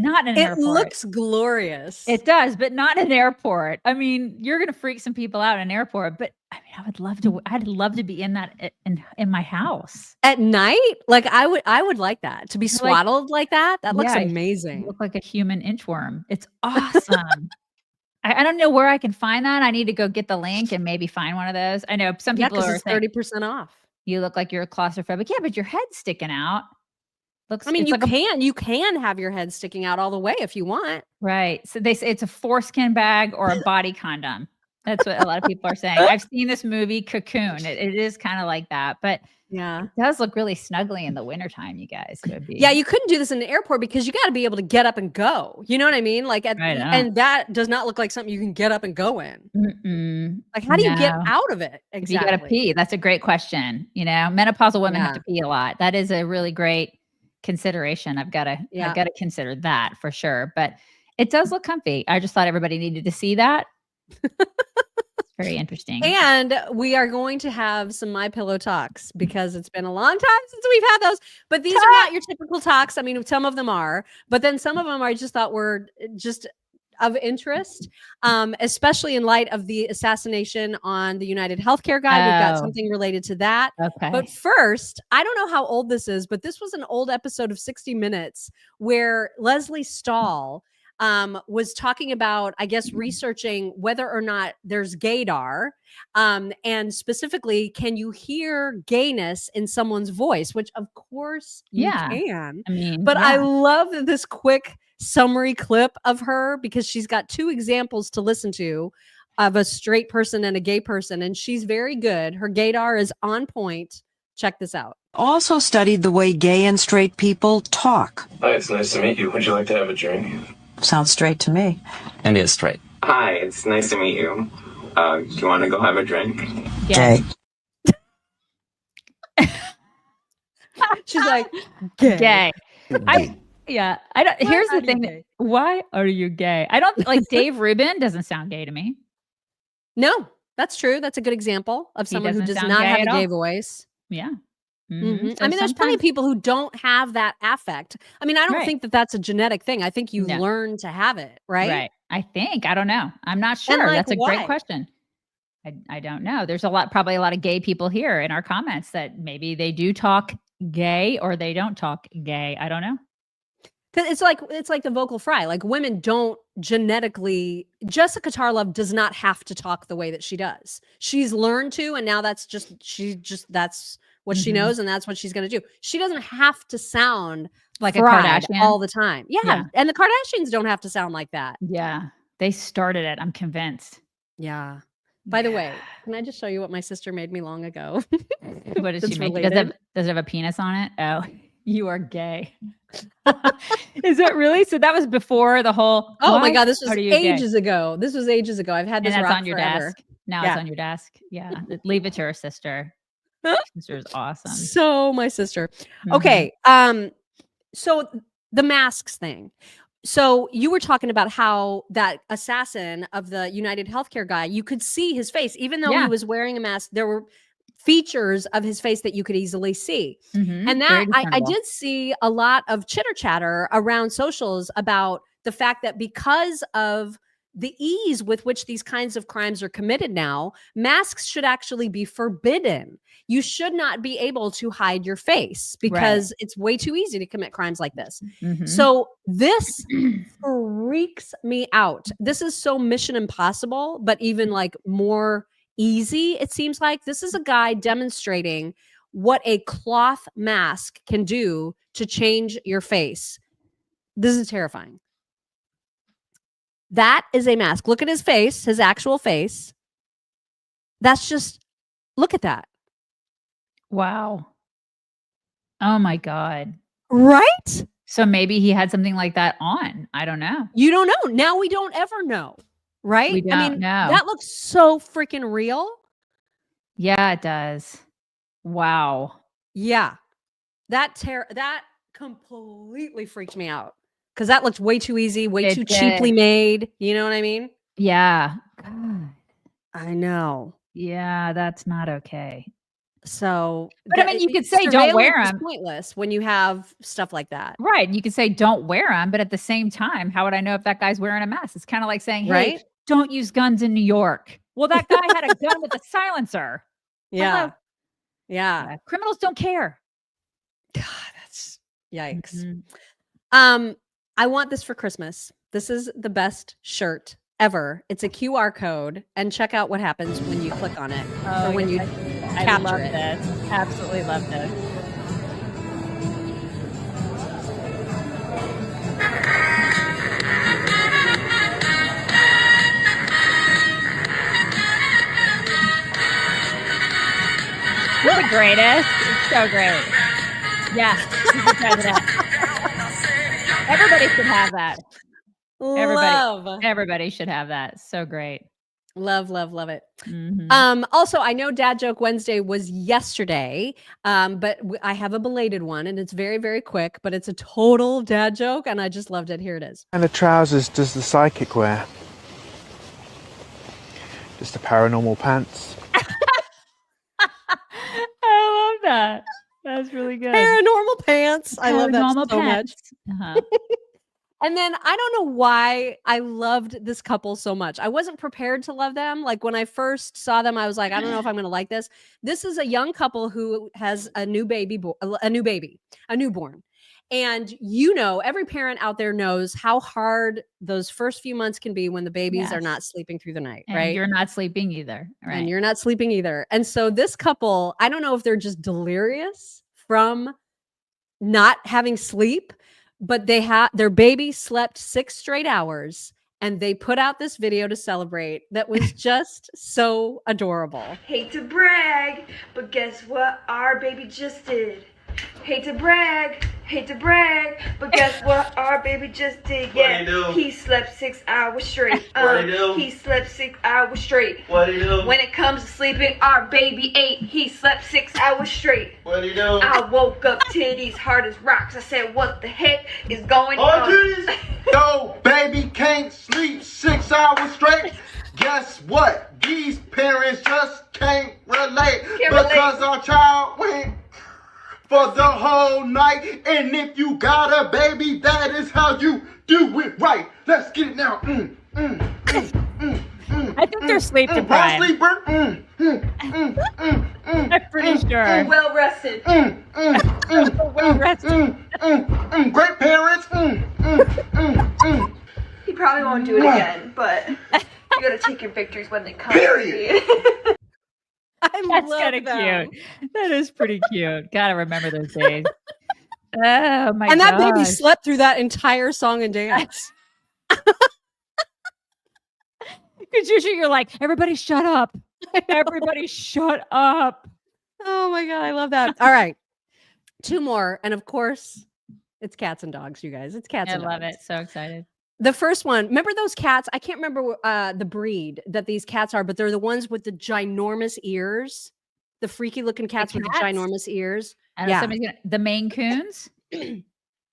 Not in an airport.
It looks glorious.
It does, but not in an airport. I mean, you're going to freak some people out in an airport, but I mean, I'd love to be in that in my house
at night. Like I would like that, to be swaddled like that. That looks amazing.
Look like a human inchworm. It's awesome. I don't know where I can find that. I need to go get the link and maybe find one of those. I know some people are saying
30% off.
You look like you're claustrophobic. Yeah, but your head's sticking out.
I mean, you can have your head sticking out all the way if you want.
Right. So they say it's a foreskin bag or a body condom. That's what a lot of people are saying. I've seen this movie Cocoon. It is kind of like that, but
yeah,
it does look really snuggly in the wintertime, you guys. Would be.
Yeah, you couldn't do this in the airport because you got to be able to get up and go. You know what I mean? Like, and that does not look like something you can get up and go in. Like, how do you get out of it? Exactly.
You got to pee. That's a great question. You know, menopausal women have to pee a lot. That is a really great consideration. I've got to consider that for sure. But it does look comfy. I just thought everybody needed to see that. It's very interesting.
And we are going to have some My Pillow Toks because it's been a long time since we've had those. But these are not your typical talks. I mean, some of them are, but then some of them I just thought were just of interest, especially in light of the assassination on the United Healthcare guy. We've got something related to that.
Okay.
But first, I don't know how old this is, but this was an old episode of 60 Minutes where Leslie Stahl was talking about, I guess, researching whether or not there's gaydar, and specifically, can you hear gayness in someone's voice? Which, of course, you can.
I mean,
but I love this quick summary clip of her because she's got two examples to listen to of a straight person and a gay person, and she's very good. Her gaydar is on point. Check this out.
Also studied the way gay and straight people talk.
Hi, it's nice to meet you. Would you like to have a drink?
Sounds straight to me.
And is straight. Hi, it's nice to meet you. Do you want to go have a drink?
Gay.
She's like, gay.
I don't. Here's the thing. Why are you gay? I don't like Dave Rubin. Doesn't sound gay to me.
No, that's true. That's a good example of someone who does not have a gay voice.
Yeah.
Mm-hmm. So I mean, there's plenty of people who don't have that affect. I mean, I don't think that that's a genetic thing. I think you learn to have it, right?
Right. I think. I don't know. I'm not sure. That's a great question. I don't know. There's probably a lot of gay people here in our comments that maybe they do talk gay or they don't talk gay. I don't know.
Because it's like the vocal fry. Like women don't genetically. Jessica Tarlov does not have to talk the way that she does. She's learned to, and now that's what she knows, and that's what she's going to do. She doesn't have to sound
like a Kardashian
all the time. Yeah. And the Kardashians don't have to sound like that.
Yeah. They started it. I'm convinced.
Yeah. By the way, can I just show you what my sister made me long ago?
What did she make? Does it have a penis on it? Oh, you are gay. Is that really? So that was before the whole.
Oh my God. This was ages ago. This was ages ago. I've had this rock
on your
forever.
desk. Now it's on your desk. Yeah. Leave it to her sister. Sister is awesome.
So my sister. Okay. So the masks thing. So you were talking about how that assassin of the United Healthcare guy, you could see his face, even though he was wearing a mask. There were features of his face that you could easily see. And that I did see a lot of chitter chatter around socials about the fact that because of the ease with which these kinds of crimes are committed now, masks should actually be forbidden. You should not be able to hide your face because it's way too easy to commit crimes like this. So this freaks me out. This is so Mission Impossible, but even like more easy. It seems like this is a guy demonstrating what a cloth mask can do to change your face. This is terrifying. That is a mask. Look at his face, his actual face. That's just, look at that.
Wow. Oh my God.
Right?
So maybe he had something like that on. I don't know.
You don't know. Now we don't ever know. Right?
We don't know.
That looks so freaking real.
Yeah, it does. Wow.
Yeah. That completely freaked me out. Because that looked way too easy, way too cheaply made. You know what I mean?
Yeah. God.
I know.
Yeah, that's not okay.
So,
but I mean, you could say don't wear them.
Pointless when you have stuff like that,
right? You could say don't wear them, but at the same time, how would I know if that guy's wearing a mask? It's kind of like saying, "Hey, don't use guns in New York." Well, that guy had a gun with a silencer.
Yeah, yeah.
Criminals don't care.
God, that's yikes. I want this for Christmas. This is the best shirt ever. It's a QR code, and check out what happens when you click on it or when you capture it.
This. Absolutely love this. You're the greatest. It's so great. Yes, he's the president. Everybody should have that. Everybody should have that. So great.
Love it. Also, I know Dad Joke Wednesday was yesterday, but I have a belated one, and it's very, very quick, but it's a total dad joke, and I just loved it. Here it is.
And the trousers does the psychic wear? Just the paranormal pants.
I love that. That's really good.
Paranormal pants. I love that so
much.
And then I don't know why I loved this couple so much. I wasn't prepared to love them. Like when I first saw them, I was like, I don't know if I'm going to like this. This is a young couple who has a newborn. And every parent out there knows how hard those first few months can be when the babies are not sleeping through the night,
and
right?
You're not sleeping either, right?
And you're not sleeping either. And so this couple, I don't know if they're just delirious from not having sleep, but their baby slept 6 straight hours, and they put out this video to celebrate that was just so adorable.
Hate to brag, but guess what our baby just did? Hate to brag, but guess what our baby just did? Yeah, he slept 6 hours straight. He slept 6 hours straight.
What'd he do?
When it comes to sleeping, our baby ate. He slept 6 hours straight.
What'd he do?
I woke up titties hard as rocks. I said, what the heck is going on?
Geez. Yo, baby can't sleep 6 hours straight. Guess what? These parents just can't relate because our child went for the whole night. And if you got a baby, that is how you do it right. Let's get it now.
I think they're sleep deprived.
Sleeper.
I'm pretty sure.
Well rested.
Well rested.
Great parents.
He probably won't do it again, but you gotta take your victories when they come.
Period.
That's kind of cute. That is pretty cute. Gotta remember those days. Oh my god!
And that baby slept through that entire song and dance.
Because usually you're like, everybody shut up. Everybody shut up.
Oh my god, I love that. All right, 2 more, and of course, it's cats and dogs. You guys, it's cats. and dogs.
I love it. So excited.
The first one, remember those cats? I can't remember the breed that these cats are, but they're the ones with the ginormous ears. The freaky looking cats with the ginormous ears.
The Maine Coons?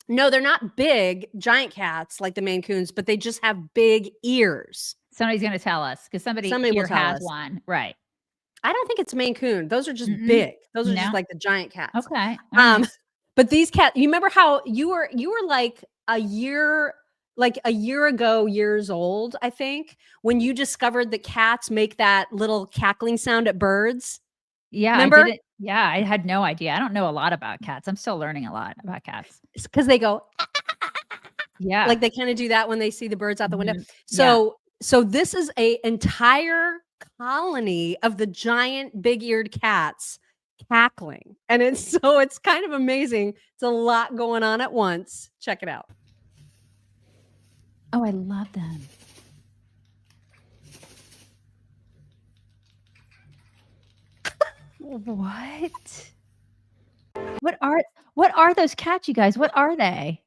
No, they're not big, giant cats like the Maine Coons, but they just have big ears.
Somebody's going to tell us because somebody here has one. Right.
I don't think it's Maine Coon. Those are just big. Those are just like the giant cats.
Okay.
But these cats, you remember how you were like a year ago, years old, I think, when you discovered that cats make that little cackling sound at birds.
Yeah.
Remember?
I had no idea. I don't know a lot about cats. I'm still learning a lot about cats.
It's because they go,
yeah,
like they kind of do that when they see the birds out the window. So this is a entire colony of the giant big-eared cats cackling. And it's kind of amazing. It's a lot going on at once. Check it out.
Oh, I love them. What are those cats, you guys? What are they?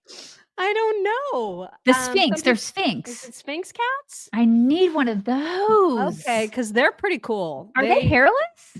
I don't know.
The Sphinx. They're Sphinx.
Is it Sphinx cats?
I need one of those.
Okay, because they're pretty cool.
Are they hairless?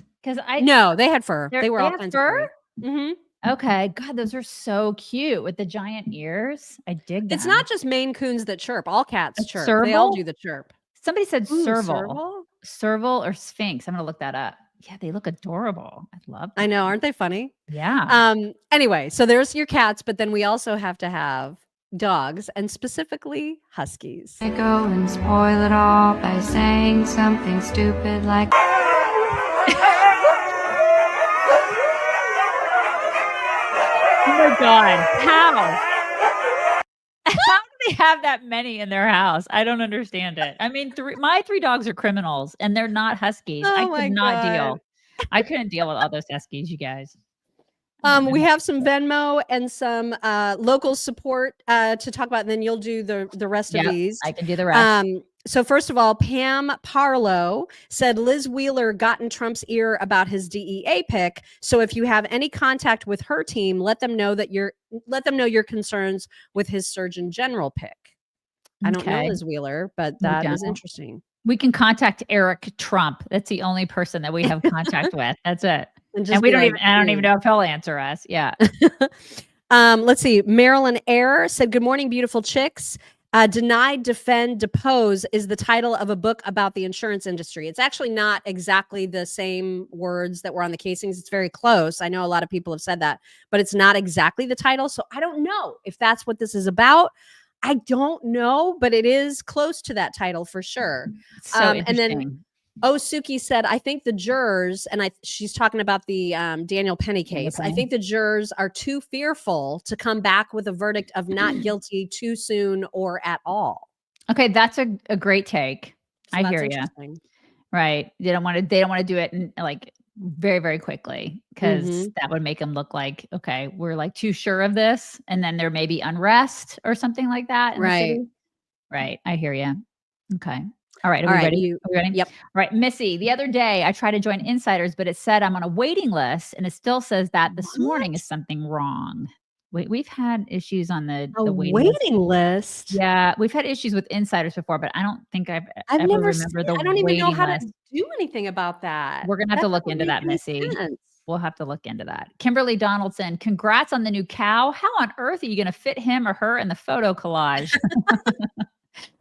No, they had fur.
They
were all
had
kinds
fur?
of fur. Mm-hmm.
Okay. God, those are so cute with the giant ears. I dig them.
It's not just Maine Coons that chirp. All cats chirp.
Serval?
They all do the chirp.
Somebody said
Ooh,
serval. Serval or Sphinx. I'm going to look that up. Yeah, they look adorable. I love them.
I know, aren't they funny?
Yeah.
Anyway, so there's your cats, but then we also have to have dogs, and specifically huskies.
I go and spoil it all by saying something stupid like
Oh my God. How? How do they have that many in their house? I don't understand it. I mean, my 3 dogs are criminals and they're not huskies. I could not deal. I couldn't deal with all those huskies, you guys.
We have some Venmo and some local support to talk about, and then you'll do the rest of these.
I can do the rest.
So first of all, Pam Parlow said Liz Wheeler got in Trump's ear about his DEA pick. So if you have any contact with her team, let them know your concerns with his Surgeon General pick. I don't know Liz Wheeler, but that is interesting.
We can contact Eric Trump. That's the only person that we have contact with. That's it. And we don't even, I don't even know if he'll answer us. Yeah.
Let's see. Marilyn Eyre said, good morning, beautiful chicks. Deny, Defend, Depose is the title of a book about the insurance industry. It's actually not exactly the same words that were on the casings. It's very close. I know a lot of people have said that, but it's not exactly the title. So I don't know if that's what this is about. I don't know, but it is close to that title for sure.
So
and then Suki said, I think the jurors, and she's talking about the Daniel Penny case. I think the jurors are too fearful to come back with a verdict of not guilty too soon or at all.
Okay, that's a great take. So I hear you. Right. They don't want to do it in, like, very, very quickly, because that would make them look like, okay, we're like too sure of this, and then there may be unrest or something like that.
Right.
Right. I hear you. Okay. All right. Are we ready? Are we ready?
Yep.
All right. Missy, the other day I tried to join Insiders, but it said I'm on a waiting list, and it still says that this morning is something wrong. We've had issues on the
waiting list.
Yeah, we've had issues with Insiders before, but I don't think I've ever remember the
I don't even know how
list.
to do anything about that.
We're gonna have to look into that, Missy. We'll have to look into that. Kimberly Donaldson, congrats on the new cow. How on earth are you gonna fit him or her in the photo collage?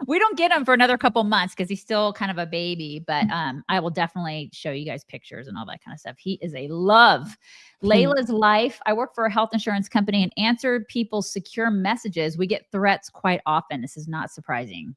We don't get him for another couple months because he's still kind of a baby, but I will definitely show you guys pictures and all that kind of stuff. He is a love. Layla's life. I work for a health insurance company and answer people's secure messages. We get threats quite often. This is not surprising.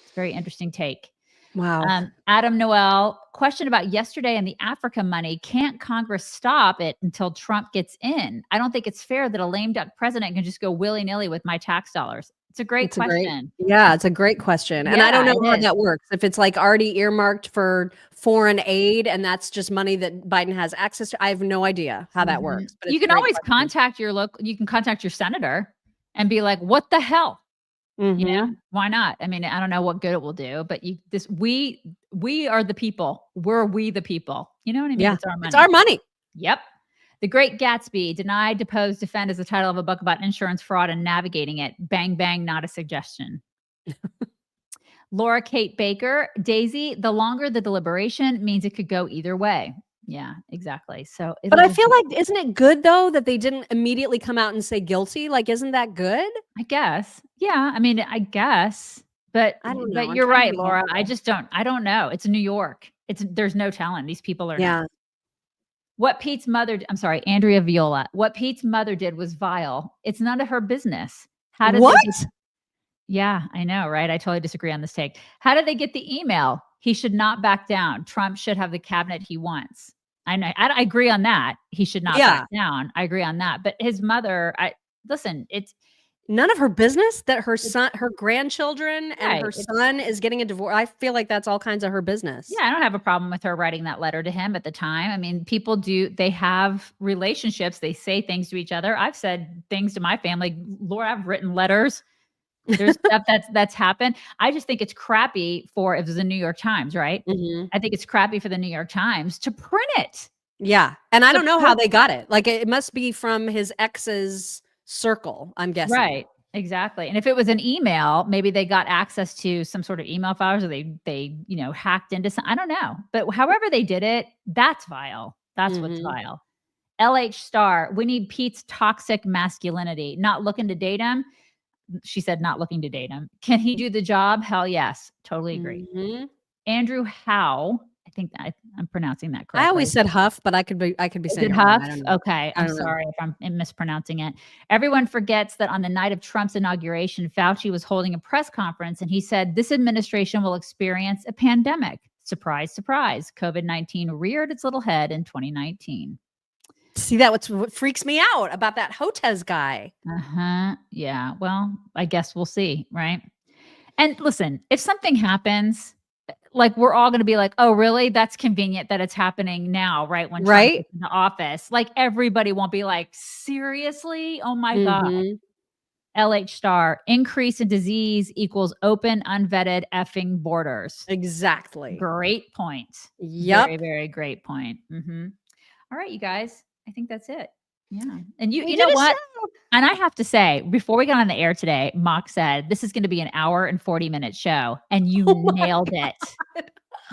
It's a very interesting take.
Wow.
Adam Noel, question about yesterday and the Africa money. Can't Congress stop it until Trump gets in? I don't think it's fair that a lame duck president can just go willy-nilly with my tax dollars. It's a great question.
It's a great question. And I don't know how that works. If it's like already earmarked for foreign aid and that's just money that Biden has access to, I have no idea how that works. But
you can always contact your senator and be like, what the hell? You know, why not? I mean, I don't know what good it will do, but we are the people. We the people. You know what I mean?
Yeah.
It's our money.
It's our money.
Yep. The Great Gatsby, Deny, Depose, Defend is the title of a book about insurance fraud and navigating it. Bang, bang, not a suggestion. Laura Kate Baker, Daisy, the longer the deliberation means it could go either way. Yeah, exactly. So,
but I feel like, isn't it good though that they didn't immediately come out and say guilty? Like, isn't that good?
I guess. Yeah. I mean, I guess, but
I don't know.
But you're right, Laura. I don't know. It's New York. There's no telling. These people are.
Yeah.
What Pete's mother, I'm sorry, Andrea Viola. What Pete's mother did was vile. It's none of her business. How did yeah, I know, right? I totally disagree on this take. How did they get the email? He should not back down. Trump should have the cabinet he wants. I agree on that. He should not back down. I agree on that. But his mother, listen, it's
none of her business that her son, her grandchildren and her son is getting a divorce. I feel like that's all kinds of her business.
Yeah, I don't have a problem with her writing that letter to him at the time. I mean, people they have relationships. They say things to each other. I've said things to my family. Laura, I've written letters. There's stuff that's happened. I just think it's crappy for, if it was the New York Times, right? I think it's crappy for the New York Times to print it.
Yeah. And I don't know how they got it. Like, it must be from his ex's circle, I'm guessing.
Right. Exactly. And if it was an email, maybe they got access to some sort of email files, or they hacked into some, I don't know. But however they did it, that's vile. That's what's vile. LH Star, we need Pete's toxic masculinity. Not looking to date him. She said not looking to date him. Can he do the job? Hell yes. Totally agree. Andrew Howe, I think that I'm pronouncing that correctly.
I always said Huff, but I could be saying
Huff.
Wrong.
Okay, I'm sorry if I'm mispronouncing it. Everyone forgets that on the night of Trump's inauguration, Fauci was holding a press conference, and he said this administration will experience a pandemic. Surprise, surprise! COVID-19 reared its little head in 2019.
See, what freaks me out about that Hotez guy.
Yeah. Well, I guess we'll see, right? And listen, if something happens, like we're all going to be like, oh, really? That's convenient that it's happening now, right? When Trump is in the office, like everybody won't be like, seriously? Oh my God. LH Star, increase in disease equals open, unvetted effing borders.
Exactly.
Great point.
Yep.
Very, very great point. All right, you guys. I think that's it. Yeah. And you know what? And I have to say, before we got on the air today, Mock said, this is going to be an hour and 40-minute show. And you nailed it.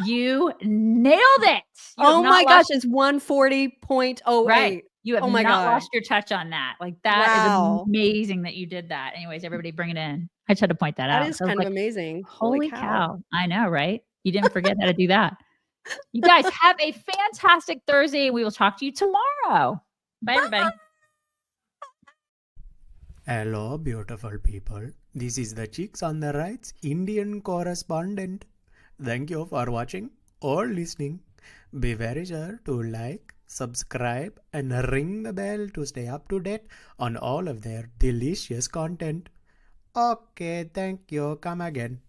You nailed it.
Oh my gosh. It's 140.08.
Right. You have not lost your touch on that. Like that is amazing that you did that. Anyways, everybody bring it in. I just had to point that out.
That is kind of amazing.
Holy cow. I know, right? You didn't forget how to do that. You guys have a fantastic Thursday. We will talk to you tomorrow. Bye, everybody.
Hello, beautiful people. This is the Chicks on the Right's Indian correspondent. Thank you for watching or listening. Be very sure to like, subscribe, and ring the bell to stay up to date on all of their delicious content. Okay, thank you. Come again.